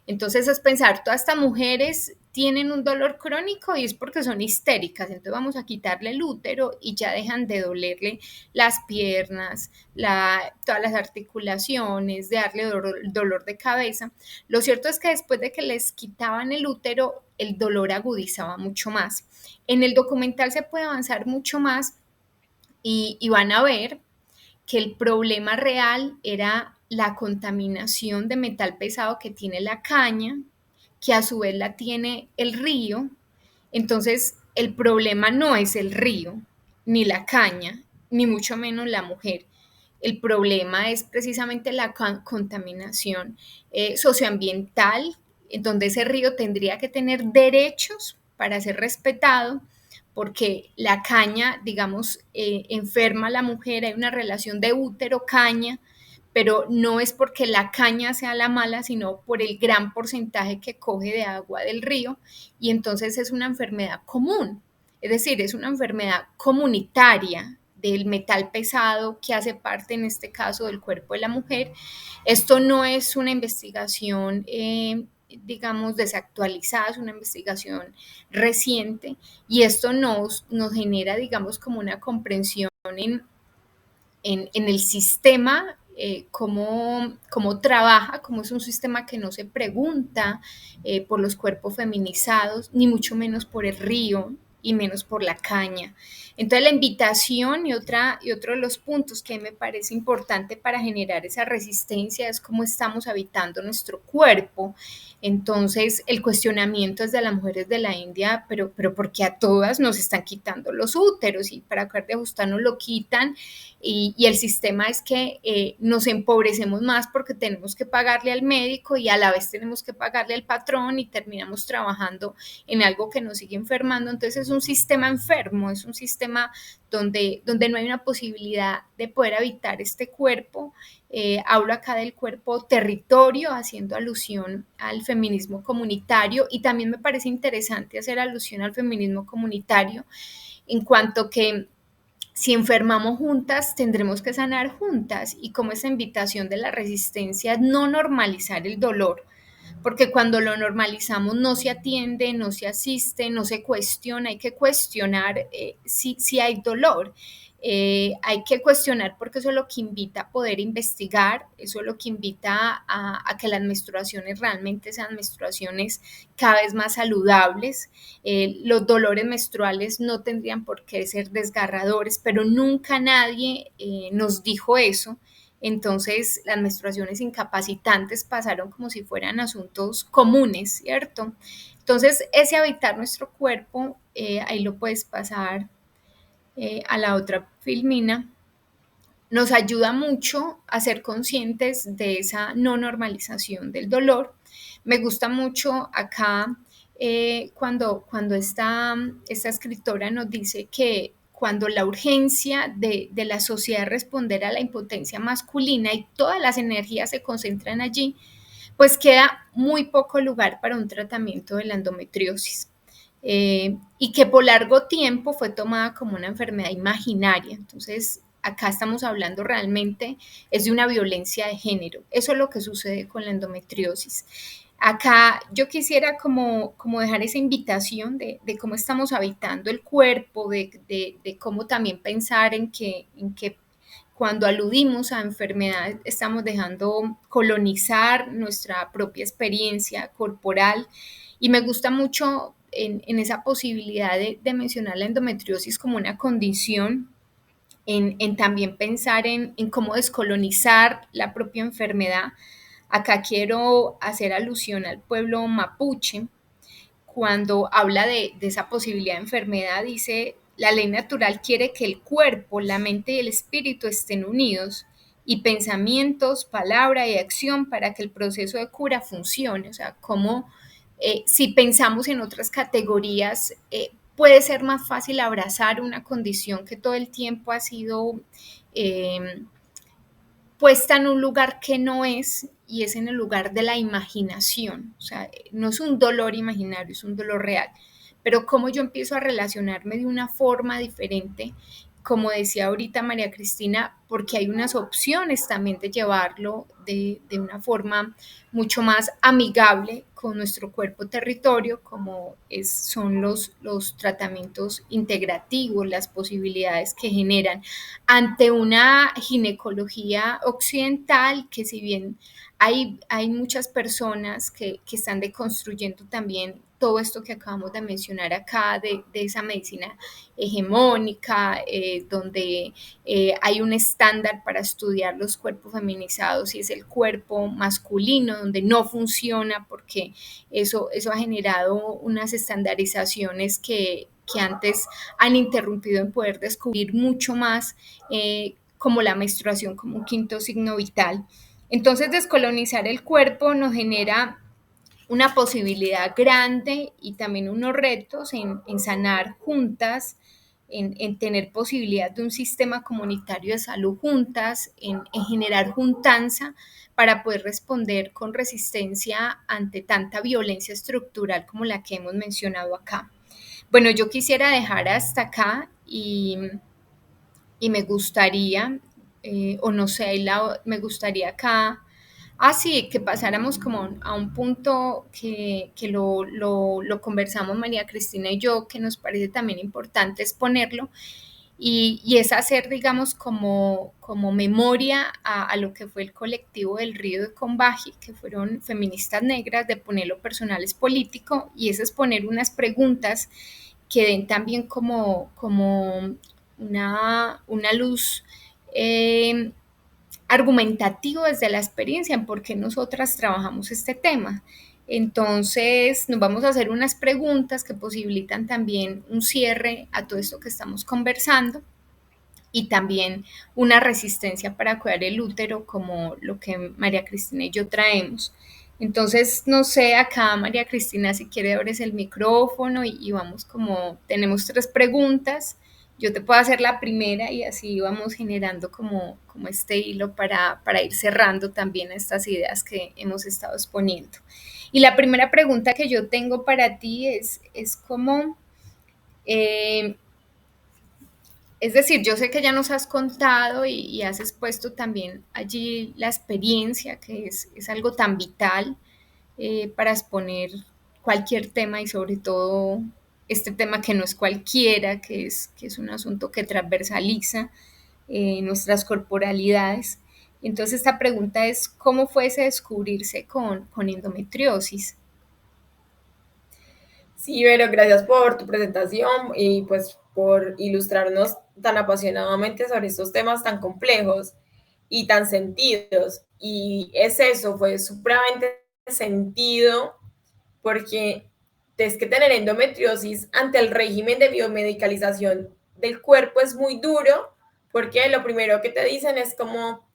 Speaker 1: Entonces es pensar, todas estas mujeres tienen un dolor crónico y es porque son histéricas, entonces vamos a quitarle el útero y ya dejan de dolerle las piernas, todas las articulaciones, de darle dolor de cabeza. Lo cierto es que después de que les quitaban el útero, el dolor agudizaba mucho más. En el documental se puede avanzar mucho más, y van a ver que el problema real era la contaminación de metal pesado que tiene la caña, que a su vez la tiene el río. Entonces, el problema no es el río, ni la caña, ni mucho menos la mujer. El problema es precisamente la contaminación socioambiental, en donde ese río tendría que tener derechos para ser respetado, porque la caña, digamos, enferma a la mujer, hay una relación de útero-caña, pero no es porque la caña sea la mala, sino por el gran porcentaje que coge de agua del río, y entonces es una enfermedad común, es decir, es una enfermedad comunitaria del metal pesado que hace parte en este caso del cuerpo de la mujer. Esto no es una investigación, digamos, desactualizada, es una investigación reciente, y esto nos genera, digamos, como una comprensión en el sistema, cómo trabaja, cómo es un sistema que no se pregunta por los cuerpos feminizados, ni mucho menos por el río y menos por la caña. Entonces la invitación y otro de los puntos que me parece importante para generar esa resistencia es cómo estamos habitando nuestro cuerpo. Entonces el cuestionamiento es de las mujeres de la India, pero porque a todas nos están quitando los úteros y para acabar de ajustarnos lo quitan, y el sistema es que nos empobrecemos más porque tenemos que pagarle al médico y a la vez tenemos que pagarle al patrón y terminamos trabajando en algo que nos sigue enfermando. Entonces es un sistema enfermo, es un sistema donde no hay una posibilidad de poder habitar este cuerpo. Hablo acá del cuerpo territorio, haciendo alusión al feminismo comunitario, y también me parece interesante hacer alusión al feminismo comunitario en cuanto que si enfermamos juntas, tendremos que sanar juntas, y como esa invitación de la resistencia, no normalizar el dolor, porque cuando lo normalizamos no se atiende, no se asiste, no se cuestiona. Hay que cuestionar si hay dolor. Hay que cuestionar porque eso es lo que invita a poder investigar, eso es lo que invita a que las menstruaciones realmente sean menstruaciones cada vez más saludables. Los dolores menstruales no tendrían por qué ser desgarradores, pero nunca nadie nos dijo eso. Entonces las menstruaciones incapacitantes pasaron como si fueran asuntos comunes, ¿cierto? Entonces ese habitar nuestro cuerpo, ahí lo puedes pasar a la otra filmina, nos ayuda mucho a ser conscientes de esa no normalización del dolor. Me gusta mucho acá cuando esta escritora nos dice que cuando la urgencia de la sociedad es responder a la impotencia masculina y todas las energías se concentran allí, pues queda muy poco lugar para un tratamiento de la endometriosis. Y que por largo tiempo fue tomada como una enfermedad imaginaria. Entonces, acá estamos hablando realmente es de una violencia de género. Eso es lo que sucede con la endometriosis. Acá yo quisiera como dejar esa invitación de cómo estamos habitando el cuerpo, de cómo también pensar en que cuando aludimos a enfermedades estamos dejando colonizar nuestra propia experiencia corporal. Y me gusta mucho en esa posibilidad de mencionar la endometriosis como una condición, en también pensar en cómo descolonizar la propia enfermedad. Acá quiero hacer alusión al pueblo mapuche. Cuando habla de esa posibilidad de enfermedad, dice: la ley natural quiere que el cuerpo, la mente y el espíritu estén unidos, y pensamientos, palabra y acción, para que el proceso de cura funcione. O sea, como si pensamos en otras categorías, puede ser más fácil abrazar una condición que todo el tiempo ha sido eh, puesta en un lugar que no es, y es en el lugar de la imaginación. O sea, no es un dolor imaginario, es un dolor real. Pero cómo yo empiezo a relacionarme de una forma diferente, como decía ahorita María Cristina, porque hay unas opciones también de llevarlo de una forma mucho más amigable con nuestro cuerpo territorio, como son los tratamientos integrativos, las posibilidades que generan ante una ginecología occidental, que si bien hay muchas personas que están deconstruyendo también todo esto que acabamos de mencionar acá, de esa medicina hegemónica, donde hay un estándar para estudiar los cuerpos feminizados y es el cuerpo masculino, donde no funciona porque eso ha generado unas estandarizaciones que antes han interrumpido en poder descubrir mucho más, como la menstruación como un quinto signo vital. Entonces, descolonizar el cuerpo nos genera una posibilidad grande y también unos retos en sanar juntas, en tener posibilidad de un sistema comunitario de salud juntas, en generar juntanza para poder responder con resistencia ante tanta violencia estructural como la que hemos mencionado acá. Bueno, yo quisiera dejar hasta acá y me gustaría, o no sé, me gustaría acá, sí, que pasáramos como a un punto que lo conversamos María Cristina y yo, que nos parece también importante exponerlo, y es hacer, digamos, como memoria a lo que fue el colectivo del Río de Combaji, que fueron feministas negras, de poner lo personal es político, y es exponer unas preguntas que den también como una luz eh, argumentativo desde la experiencia en por qué nosotras trabajamos este tema. Entonces, nos vamos a hacer unas preguntas que posibilitan también un cierre a todo esto que estamos conversando y también una resistencia para cuidar el útero, como lo que María Cristina y yo traemos. Entonces, no sé, acá María Cristina, si quiere abres el micrófono y vamos como, tenemos 3 preguntas, yo te puedo hacer la primera y así vamos generando como este hilo para ir cerrando también estas ideas que hemos estado exponiendo. Y la primera pregunta que yo tengo para ti es cómo, eh, es decir, yo sé que ya nos has contado y has expuesto también allí la experiencia, que es algo tan vital para exponer cualquier tema y sobre todo este tema que no es cualquiera, que es un asunto que transversaliza nuestras corporalidades. Entonces esta pregunta es, ¿cómo fue ese descubrirse con endometriosis?
Speaker 2: Sí, Vero, gracias por tu presentación y pues por ilustrarnos tan apasionadamente sobre estos temas tan complejos y tan sentidos. Y es eso, fue supremamente sentido porque es que tener endometriosis ante el régimen de biomedicalización del cuerpo es muy duro porque lo primero que te dicen es como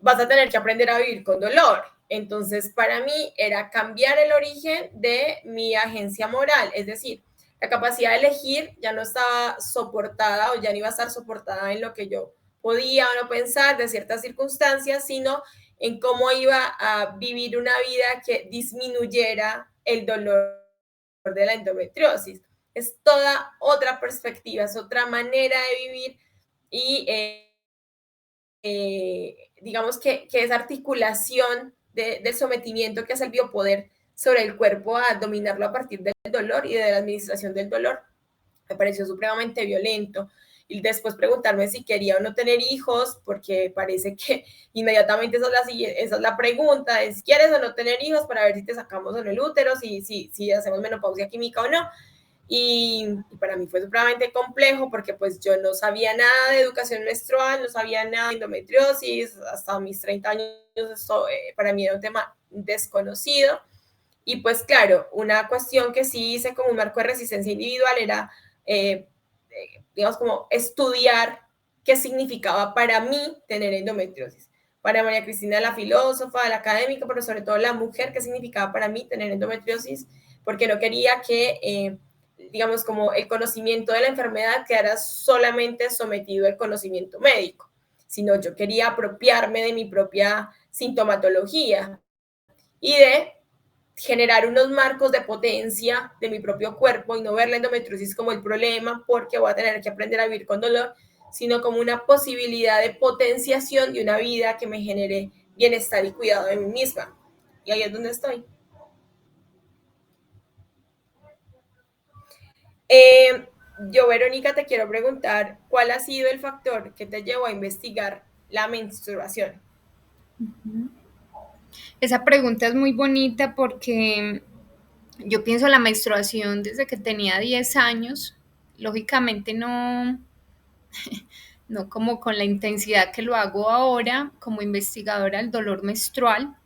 Speaker 2: vas a tener que aprender a vivir con dolor. Entonces, para mí era cambiar el origen de mi agencia moral, es decir, la capacidad de elegir ya no estaba soportada o ya no iba a estar soportada en lo que yo podía o no pensar de ciertas circunstancias, sino en cómo iba a vivir una vida que disminuyera el dolor de la endometriosis. Es toda otra perspectiva, es otra manera de vivir y digamos que esa articulación del sometimiento que hace el biopoder sobre el cuerpo a dominarlo a partir del dolor y de la administración del dolor, me pareció supremamente violento. Y después preguntarme si quería o no tener hijos, porque parece que inmediatamente esa es la pregunta, es ¿quieres o no tener hijos? Para ver si te sacamos en el útero, si hacemos menopausia química o no. Y para mí fue supremamente complejo porque pues yo no sabía nada de educación menstrual, no sabía nada de endometriosis, hasta mis 30 años eso, para mí era un tema desconocido. Y pues claro, una cuestión que sí hice como un marco de resistencia individual era, digamos, como estudiar qué significaba para mí tener endometriosis. Para María Cristina, la filósofa, la académica, pero sobre todo la mujer, qué significaba para mí tener endometriosis, porque no quería que digamos, como el conocimiento de la enfermedad quedara solamente sometido al conocimiento médico, sino yo quería apropiarme de mi propia sintomatología y de generar unos marcos de potencia de mi propio cuerpo y no ver la endometriosis como el problema porque voy a tener que aprender a vivir con dolor, sino como una posibilidad de potenciación de una vida que me genere bienestar y cuidado de mí misma. Y ahí es donde estoy. Eh, yo, Verónica, te quiero preguntar, ¿cuál ha sido el factor que te llevó a investigar la menstruación?
Speaker 1: Esa pregunta es muy bonita porque yo pienso la menstruación desde que tenía 10 años, lógicamente no como con la intensidad que lo hago ahora como investigadora del dolor menstrual.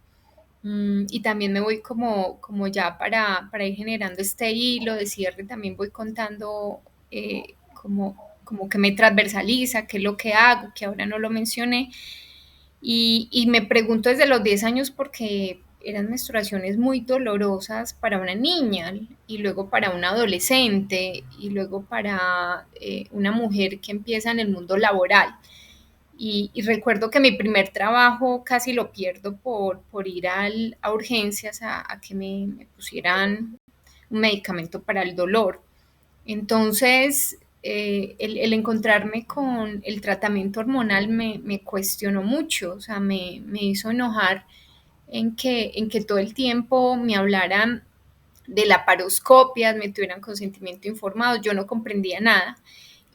Speaker 1: Y también me voy como ya para ir generando este hilo de cierre, también voy contando como que me transversaliza, qué es lo que hago, que ahora no lo mencioné. Y me pregunto desde los 10 años porque eran menstruaciones muy dolorosas para una niña y luego para una adolescente y luego para una mujer que empieza en el mundo laboral. Y recuerdo que mi primer trabajo casi lo pierdo por ir a urgencias a que me pusieran un medicamento para el dolor. Entonces, el encontrarme con el tratamiento hormonal me cuestionó mucho, o sea, me hizo enojar en que todo el tiempo me hablaran de laparoscopias, me tuvieran consentimiento informado, yo no comprendía nada.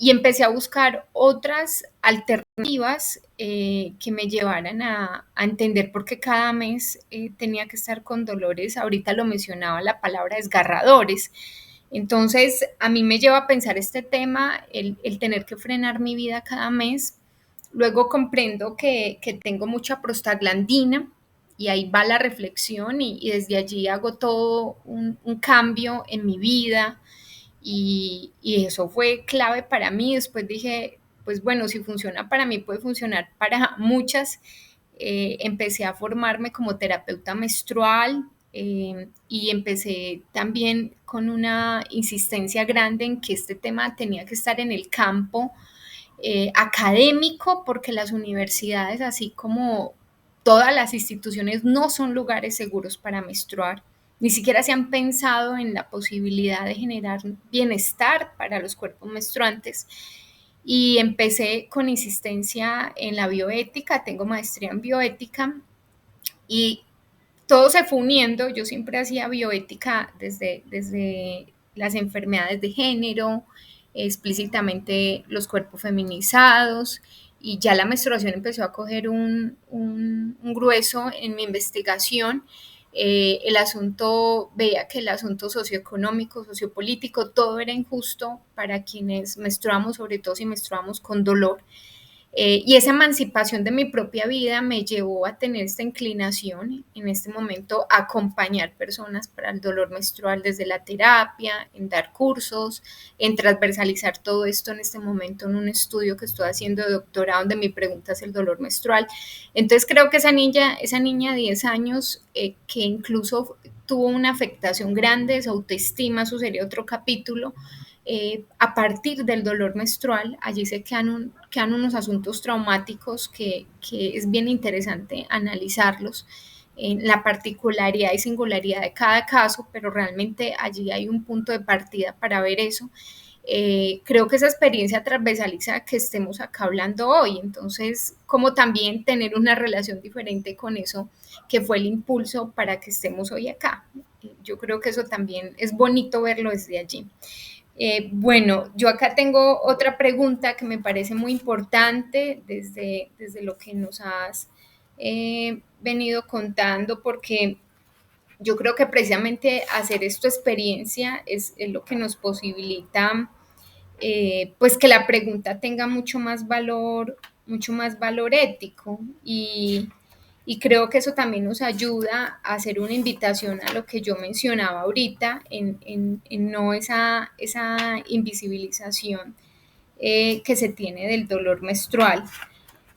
Speaker 1: Y empecé a buscar otras alternativas que me llevaran a entender por qué cada mes tenía que estar con dolores. Ahorita lo mencionaba la palabra desgarradores. Entonces, a mí me lleva a pensar este tema, el tener que frenar mi vida cada mes. Luego comprendo que tengo mucha prostaglandina y ahí va la reflexión y desde allí hago todo un cambio en mi vida y eso fue clave para mí. Después dije, pues bueno, si funciona para mí, puede funcionar para muchas. Empecé a formarme como terapeuta menstrual y empecé también con una insistencia grande en que este tema tenía que estar en el campo académico, porque las universidades, así como todas las instituciones, no son lugares seguros para menstruar. Ni siquiera se han pensado en la posibilidad de generar bienestar para los cuerpos menstruantes. Y empecé con insistencia en la bioética, tengo maestría en bioética y todo se fue uniendo. Yo siempre hacía bioética desde las enfermedades de género, explícitamente los cuerpos feminizados, y ya la menstruación empezó a coger un grueso en mi investigación. El asunto, veía que el asunto socioeconómico, sociopolítico, todo era injusto para quienes menstruamos, sobre todo si menstruamos con dolor. Y esa emancipación de mi propia vida me llevó a tener esta inclinación en este momento a acompañar personas para el dolor menstrual desde la terapia, en dar cursos, en transversalizar todo esto en este momento en un estudio que estoy haciendo de doctorado donde mi pregunta es el dolor menstrual. Entonces creo que esa niña de 10 años que incluso tuvo una afectación grande de su autoestima, eso sería otro capítulo, a partir del dolor menstrual, allí se quedan unos asuntos traumáticos que es bien interesante analizarlos en la particularidad y singularidad de cada caso, pero realmente allí hay un punto de partida para ver eso. Creo que esa experiencia transversaliza que estemos acá hablando hoy, entonces como también tener una relación diferente con eso que fue el impulso para que estemos hoy acá. Yo creo que eso también es bonito verlo desde allí. Bueno, yo acá tengo otra pregunta que me parece muy importante desde lo que nos has venido contando, porque yo creo que precisamente hacer esto experiencia es lo que nos posibilita pues que la pregunta tenga mucho más valor ético y creo que eso también nos ayuda a hacer una invitación a lo que yo mencionaba ahorita, en no esa invisibilización que se tiene del dolor menstrual.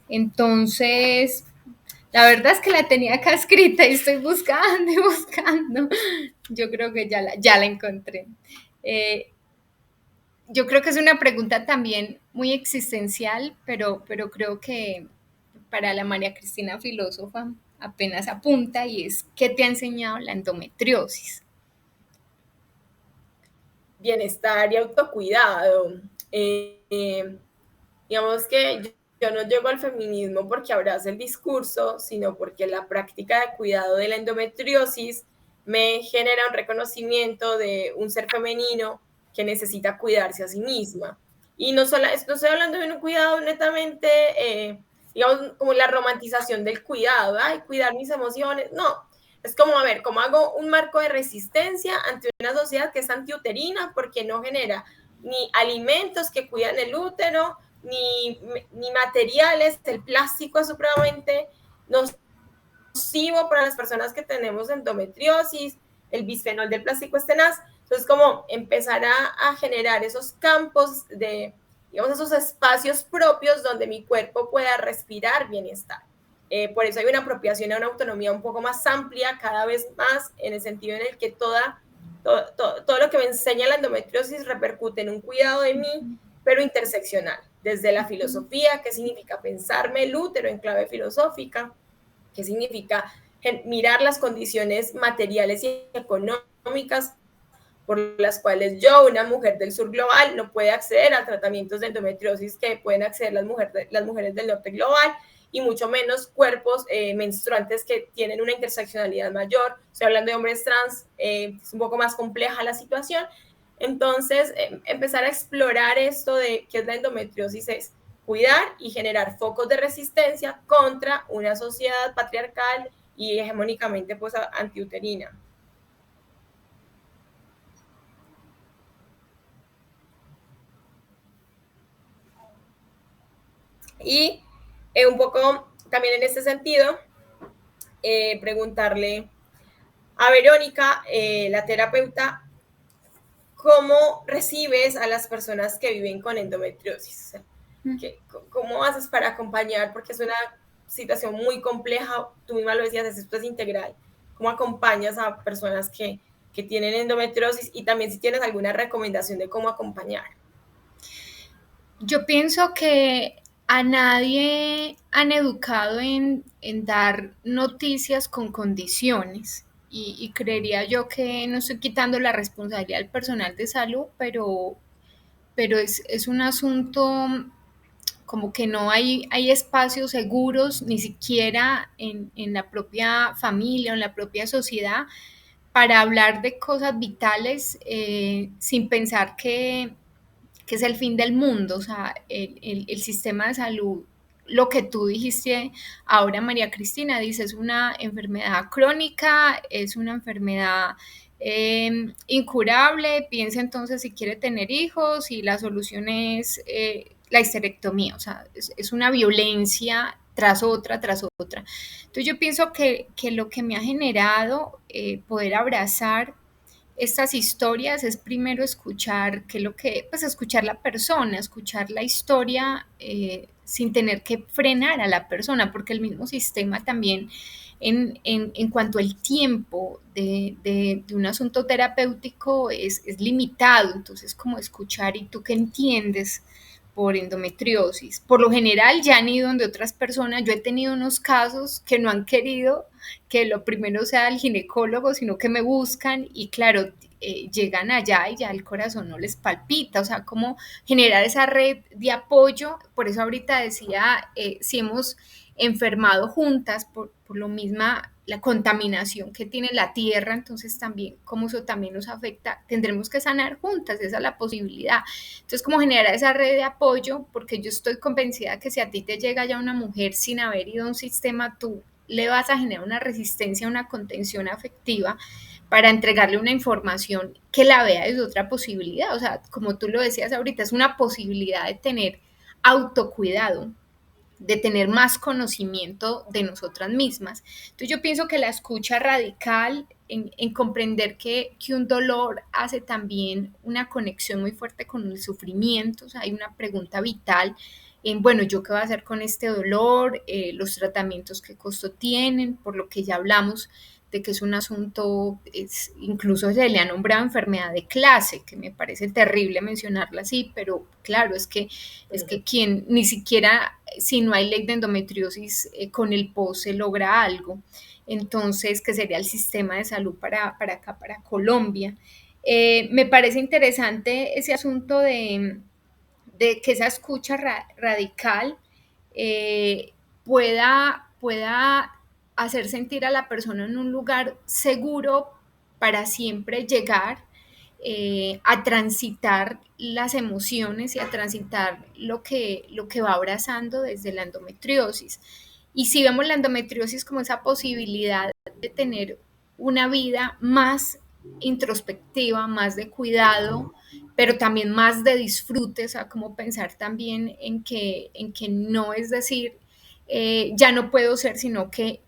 Speaker 1: Entonces, la verdad es que la tenía acá escrita y estoy buscando y buscando. Yo creo que ya la encontré. Eh, yo creo que es una pregunta también muy existencial, pero creo que para la María Cristina filósofa apenas apunta y es ¿qué te ha enseñado la endometriosis?
Speaker 2: Bienestar y autocuidado. Digamos que yo no llego al feminismo porque abrace el discurso, sino porque la práctica de cuidado de la endometriosis me genera un reconocimiento de un ser femenino que necesita cuidarse a sí misma. Y no estoy hablando de un cuidado netamente, digamos, como la romantización del cuidado, ay, cuidar mis emociones, no. Es como, a ver, cómo hago un marco de resistencia ante una sociedad que es antiuterina porque no genera ni alimentos que cuidan el útero, ni materiales. El plástico es supremamente nocivo para las personas que tenemos endometriosis, el bisfenol del plástico es tenaz. Entonces, como empezar a generar esos campos de, digamos, esos espacios propios donde mi cuerpo pueda respirar bienestar. Por eso hay una apropiación a una autonomía un poco más amplia, cada vez más, en el sentido en el que todo lo que me enseña la endometriosis repercute en un cuidado de mí, pero interseccional, desde la filosofía, qué significa pensarme el útero en clave filosófica, qué significa mirar las condiciones materiales y económicas por las cuales yo, una mujer del sur global, no puede acceder a tratamientos de endometriosis que pueden acceder las mujeres del norte global, y mucho menos cuerpos menstruantes que tienen una interseccionalidad mayor. Estoy hablando de hombres trans, es un poco más compleja la situación. Entonces, empezar a explorar esto de qué es la endometriosis es cuidar y generar focos de resistencia contra una sociedad patriarcal y hegemónicamente pues antiuterina. Y un poco también en este sentido, preguntarle a Verónica, la terapeuta, ¿cómo recibes a las personas que viven con endometriosis? ¿Cómo haces para acompañar? Porque es una situación muy compleja, tú misma lo decías, esto es integral. ¿Cómo acompañas a personas que tienen endometriosis? Y también si tienes alguna recomendación de cómo acompañar.
Speaker 1: Yo pienso que a nadie han educado en dar noticias con condiciones y creería yo que no estoy quitando la responsabilidad al personal de salud, pero es un asunto como que no hay espacios seguros ni siquiera en la propia familia o en la propia sociedad para hablar de cosas vitales sin pensar que es el fin del mundo, o sea, el sistema de salud, lo que tú dijiste ahora, María Cristina, dice, es una enfermedad crónica, es una enfermedad incurable, piensa entonces si quiere tener hijos y la solución es la histerectomía, o sea, es una violencia tras otra, tras otra. Entonces yo pienso que lo que me ha generado poder abrazar estas historias es primero escuchar qué es lo que, pues escuchar la persona, escuchar la historia sin tener que frenar a la persona, porque el mismo sistema también en cuanto al tiempo de un asunto terapéutico es limitado, entonces como escuchar y tú qué entiendes por endometriosis. Por lo general ya han ido donde otras personas, yo he tenido unos casos que no han querido que lo primero sea el ginecólogo, sino que me buscan y claro, llegan allá y ya el corazón no les palpita, o sea, cómo generar esa red de apoyo, por eso ahorita decía, si hemos enfermado juntas por lo misma la contaminación que tiene la tierra, entonces también como eso también nos afecta, tendremos que sanar juntas, esa es la posibilidad. Entonces, como generar esa red de apoyo, porque yo estoy convencida que si a ti te llega ya una mujer sin haber ido a un sistema, tú le vas a generar una resistencia, una contención afectiva para entregarle una información que la vea desde otra posibilidad. O sea, como tú lo decías ahorita, es una posibilidad de tener autocuidado, de tener más conocimiento de nosotras mismas. Entonces yo pienso que la escucha radical en comprender que un dolor hace también una conexión muy fuerte con el sufrimiento, o sea, hay una pregunta vital en, bueno, ¿yo qué voy a hacer con este dolor? Los tratamientos, ¿qué costo tienen? Por lo que ya hablamos de que es un asunto, incluso se le ha nombrado enfermedad de clase, que me parece terrible mencionarla así, pero claro, es que quien ni siquiera, si no hay ley de endometriosis, con el POS se logra algo. Entonces, que sería el sistema de salud para acá, para Colombia. Me parece interesante ese asunto de que esa escucha radical pueda hacer sentir a la persona en un lugar seguro para siempre llegar a transitar las emociones y a transitar lo que va abrazando desde la endometriosis. Y si vemos la endometriosis como esa posibilidad de tener una vida más introspectiva, más de cuidado, pero también más de disfrute, o sea, como pensar también en que no es decir, ya no puedo ser, sino que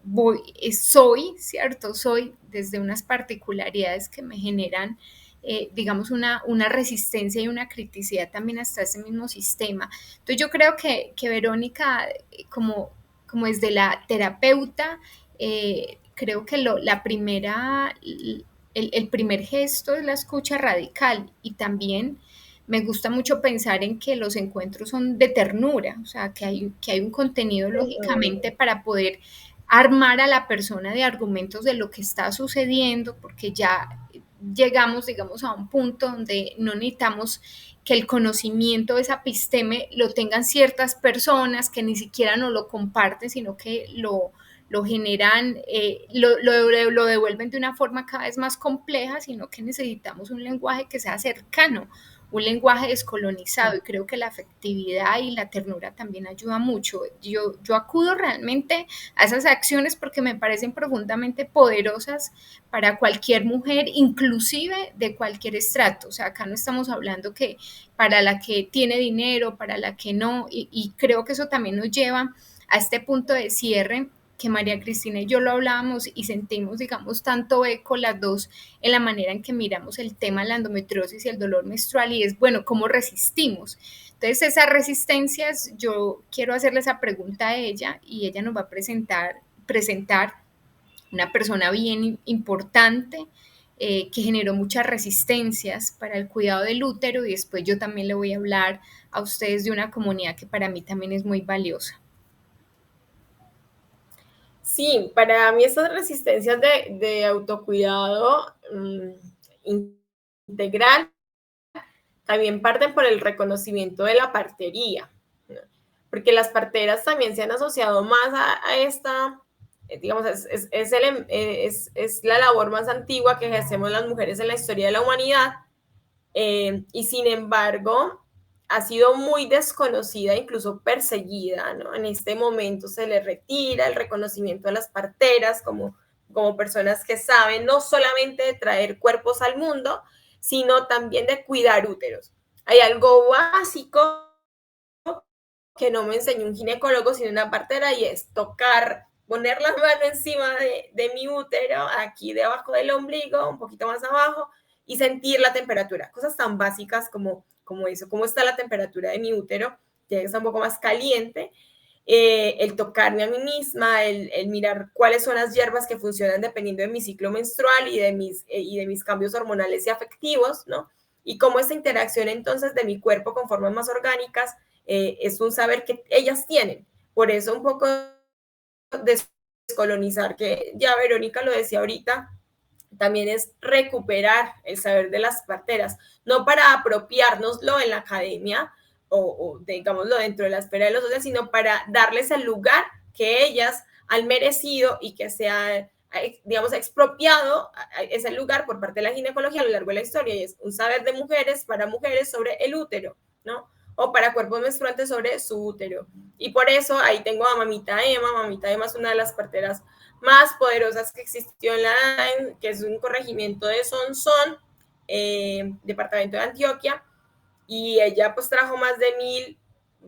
Speaker 1: soy, ¿cierto? Soy desde unas particularidades que me generan, digamos, una resistencia y una criticidad también hasta ese mismo sistema. Entonces yo creo que Verónica, como como desde la terapeuta, creo que el primer gesto es la escucha radical y también me gusta mucho pensar en que los encuentros son de ternura, o sea, que hay un contenido lógicamente para poder armar a la persona de argumentos de lo que está sucediendo, porque ya llegamos, digamos, a un punto donde no necesitamos que el conocimiento de esa episteme lo tengan ciertas personas que ni siquiera nos lo comparten, sino que lo generan, lo devuelven de una forma cada vez más compleja, sino que necesitamos un lenguaje que sea cercano, un lenguaje descolonizado, y creo que la afectividad y la ternura también ayuda mucho. Yo acudo realmente a esas acciones porque me parecen profundamente poderosas para cualquier mujer, inclusive de cualquier estrato. O sea, acá no estamos hablando que para la que tiene dinero, para la que no, y creo que eso también nos lleva a este punto de cierre que María Cristina y yo lo hablábamos y sentimos, digamos, tanto eco las dos en la manera en que miramos el tema de la endometriosis y el dolor menstrual, y es, bueno, ¿cómo resistimos? Entonces, esas resistencias, yo quiero hacerle esa pregunta a ella y ella nos va a presentar una persona bien importante, que generó muchas resistencias para el cuidado del útero, y después yo también le voy a hablar a ustedes de una comunidad que para mí también es muy valiosa.
Speaker 2: Sí, para mí esas resistencias de autocuidado integral también parten por el reconocimiento de la partería, ¿no? Porque las parteras también se han asociado más a esta, digamos, es la labor más antigua que ejercemos las mujeres en la historia de la humanidad, y sin embargo ha sido muy desconocida, incluso perseguida, ¿no? En este momento se le retira el reconocimiento a las parteras como personas que saben no solamente de traer cuerpos al mundo, sino también de cuidar úteros. Hay algo básico que no me enseñó un ginecólogo, sino una partera, y es tocar, poner la mano encima de mi útero, aquí debajo del ombligo, un poquito más abajo, y sentir la temperatura. Cosas tan básicas como eso, cómo está la temperatura de mi útero, tiene que estar un poco más caliente. El tocarme a mí misma, el mirar cuáles son las hierbas que funcionan dependiendo de mi ciclo menstrual y de mis cambios hormonales y afectivos, ¿no? Y cómo esa interacción entonces de mi cuerpo con formas más orgánicas es un saber que ellas tienen. Por eso un poco descolonizar, que ya Verónica lo decía ahorita, también es recuperar el saber de las parteras, no para apropiárnoslo en la academia o digámoslo dentro de la esfera de los socios, sino para darles el lugar que ellas han merecido y que se ha, digamos, expropiado ese lugar por parte de la ginecología a lo largo de la historia, y es un saber de mujeres para mujeres sobre el útero, ¿no? O para cuerpos menstruantes sobre su útero. Y por eso ahí tengo a Mamita Emma. Mamita Emma es una de las parteras más poderosas que existió en la ADAN, que es un corregimiento de Sonsón, departamento de Antioquia, y ella pues trajo más de 1,000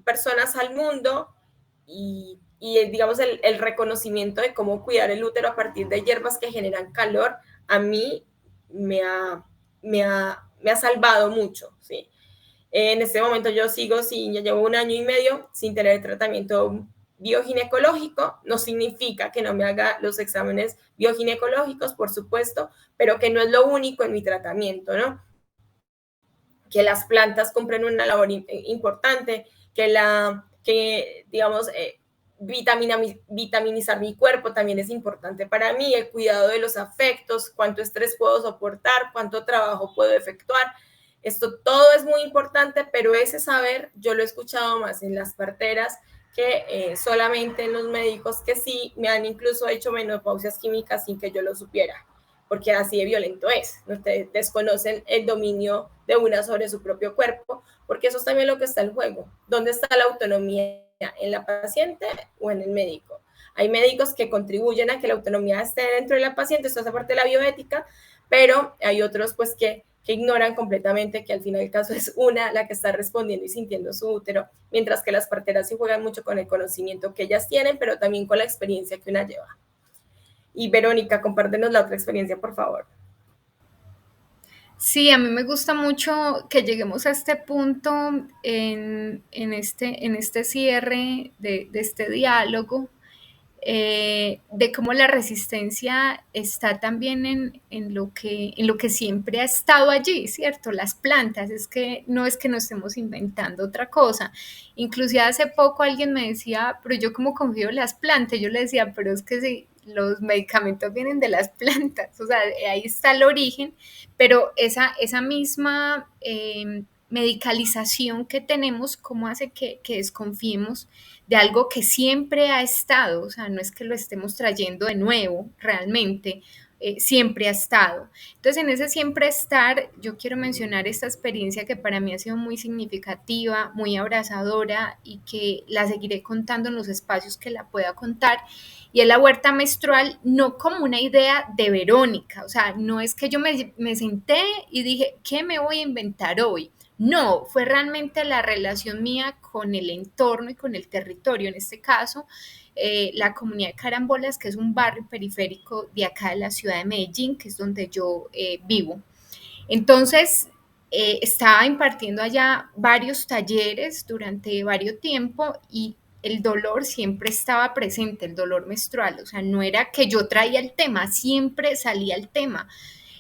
Speaker 2: personas al mundo, y digamos el reconocimiento de cómo cuidar el útero a partir de hierbas que generan calor, a mí me ha salvado mucho, ¿sí? En este momento yo sigo ya llevo 1 año y medio sin tener tratamiento bioginecológico. No significa que no me haga los exámenes bioginecológicos, por supuesto, pero que no es lo único en mi tratamiento, ¿no? Que las plantas cumplen una labor importante, que digamos, vitaminizar mi cuerpo también es importante para mí, el cuidado de los afectos, cuánto estrés puedo soportar, cuánto trabajo puedo efectuar. Esto todo es muy importante, pero ese saber yo lo he escuchado más en las parteras que solamente en los médicos, que sí me han incluso hecho menopausias químicas sin que yo lo supiera, porque así de violento es. Ustedes desconocen el dominio de una sobre su propio cuerpo, porque eso es también lo que está en juego. ¿Dónde está la autonomía? ¿En la paciente o en el médico? Hay médicos que contribuyen a que la autonomía esté dentro de la paciente, esto es aparte de la bioética, pero hay otros pues que ignoran completamente que al final del caso es una la que está respondiendo y sintiendo su útero, mientras que las parteras sí juegan mucho con el conocimiento que ellas tienen, pero también con la experiencia que una lleva. Y Verónica, compártenos la otra experiencia, por favor.
Speaker 1: Sí, a mí me gusta mucho que lleguemos a este punto en este cierre de este diálogo, de cómo la resistencia está también en lo que siempre ha estado allí, ¿cierto? Las plantas, es que nos estemos inventando otra cosa. Inclusive hace poco alguien me decía, pero yo como confío en las plantas, yo le decía, pero es que sí, los medicamentos vienen de las plantas, o sea, ahí está el origen, pero esa misma medicalización que tenemos, ¿cómo hace que desconfiemos de algo que siempre ha estado? O sea, no es que lo estemos trayendo de nuevo, realmente, siempre ha estado. Entonces, en ese siempre estar, yo quiero mencionar esta experiencia que para mí ha sido muy significativa, muy abrazadora y que la seguiré contando en los espacios que la pueda contar. Y es la huerta menstrual, no como una idea de Verónica, o sea, no es que yo me senté y dije, ¿qué me voy a inventar hoy? No, fue realmente la relación mía con el entorno y con el territorio, en este caso, la comunidad de Carambolas, que es un barrio periférico de acá de la ciudad de Medellín, que es donde yo vivo. Entonces, estaba impartiendo allá varios talleres durante varios tiempos y el dolor siempre estaba presente, el dolor menstrual, o sea, no era que yo traía el tema, siempre salía el tema.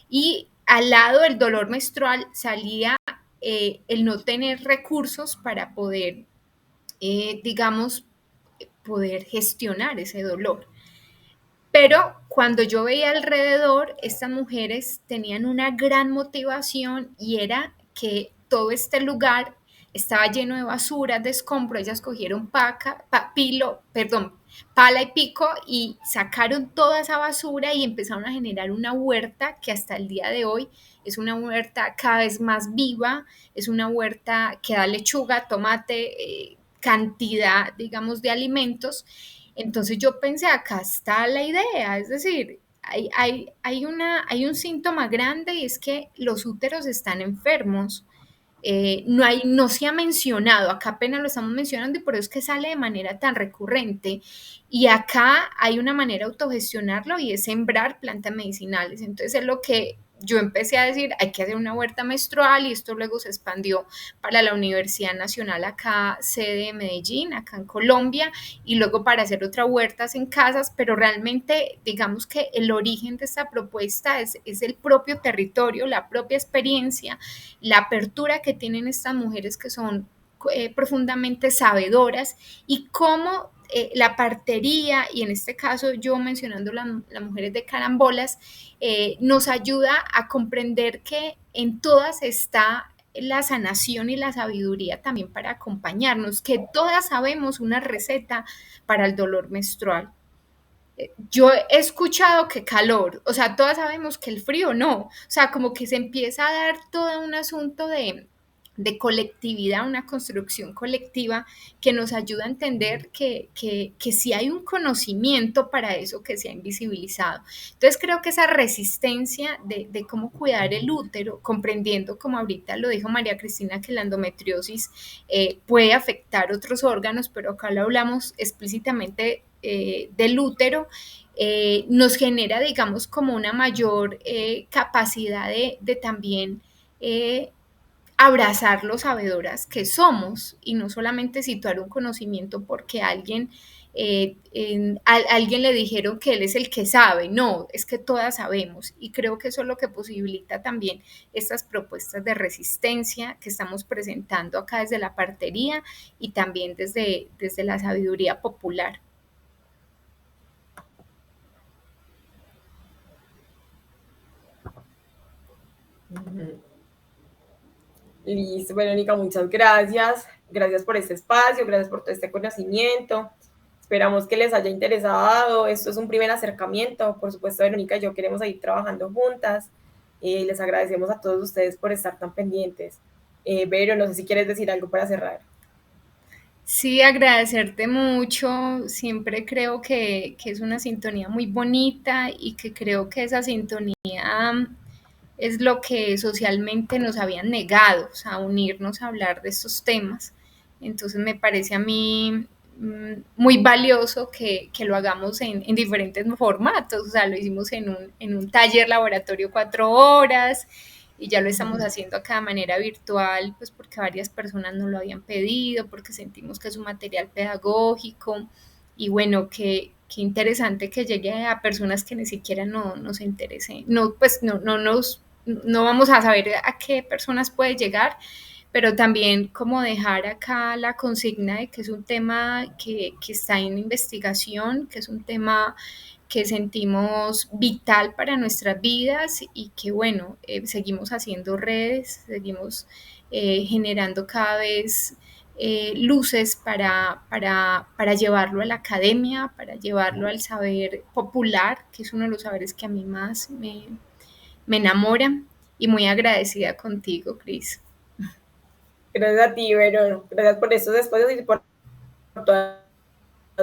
Speaker 1: Y al lado del dolor menstrual salía el no tener recursos para poder, digamos, poder gestionar ese dolor. Pero cuando yo veía alrededor, estas mujeres tenían una gran motivación y era que todo este lugar estaba lleno de basura, de escombros. Ellas cogieron pala y pico y sacaron toda esa basura y empezaron a generar una huerta que hasta el día de hoy es una huerta cada vez más viva, es una huerta que da lechuga, tomate, cantidad, digamos, de alimentos. Entonces yo pensé, acá está la idea, es decir, hay un síntoma grande y es que los úteros están enfermos. No se ha mencionado, acá apenas lo estamos mencionando y por eso es que sale de manera tan recurrente. Y acá hay una manera de autogestionarlo y es sembrar plantas medicinales. Entonces es lo que yo empecé a decir, hay que hacer una huerta menstrual y esto luego se expandió para la Universidad Nacional acá, sede de Medellín, acá en Colombia, y luego para hacer otras huertas en casas, pero realmente digamos que el origen de esta propuesta es el propio territorio, la propia experiencia, la apertura que tienen estas mujeres que son profundamente sabedoras y cómo la partería, y en este caso yo mencionando las mujeres de Carambolas, nos ayuda a comprender que en todas está la sanación y la sabiduría también para acompañarnos, que todas sabemos una receta para el dolor menstrual. Yo he escuchado que calor, o sea, todas sabemos que el frío no, o sea, como que se empieza a dar todo un asunto de colectividad, una construcción colectiva que nos ayuda a entender que sí hay un conocimiento para eso que se ha invisibilizado. Entonces creo que esa resistencia de cómo cuidar el útero, comprendiendo como ahorita lo dijo María Cristina, que la endometriosis puede afectar otros órganos, pero acá lo hablamos explícitamente del útero, nos genera, digamos, como una mayor capacidad de también abrazar los sabedoras que somos y no solamente situar un conocimiento porque alguien le dijeron que él es el que sabe, no, es que todas sabemos y creo que eso es lo que posibilita también estas propuestas de resistencia que estamos presentando acá desde la partería y también desde la sabiduría popular.
Speaker 2: Listo, Verónica, muchas gracias. Gracias por este espacio, gracias por todo este conocimiento. Esperamos que les haya interesado. Esto es un primer acercamiento. Por supuesto, Verónica y yo queremos seguir trabajando juntas. Les agradecemos a todos ustedes por estar tan pendientes. Vero, no sé si quieres decir algo para cerrar.
Speaker 1: Sí, agradecerte mucho. Siempre creo que es una sintonía muy bonita y que creo que esa sintonía es lo que socialmente nos habían negado, o sea, unirnos a hablar de estos temas. Entonces me parece a mí muy valioso que lo hagamos en diferentes formatos, o sea, lo hicimos en un taller laboratorio 4 horas y ya lo estamos haciendo acá de manera virtual, pues porque varias personas nos lo habían pedido, porque sentimos que es un material pedagógico y bueno, qué interesante que llegue a personas que ni siquiera nos interesen, no, pues no vamos a saber a qué personas puede llegar, pero también como dejar acá la consigna de que es un tema que está en investigación, que es un tema que sentimos vital para nuestras vidas y que bueno, seguimos haciendo redes, seguimos generando cada vez luces para llevarlo a la academia, para llevarlo al saber popular, que es uno de los saberes que a mí más me enamora, y muy agradecida contigo, Cris.
Speaker 2: Gracias a ti, Verón. Gracias por estos espacios y por toda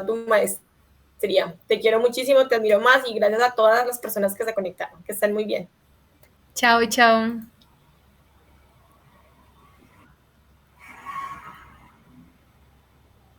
Speaker 2: tu maestría. Te quiero muchísimo, te admiro más y gracias a todas las personas que se conectaron. Que estén muy bien.
Speaker 1: Chao, chao.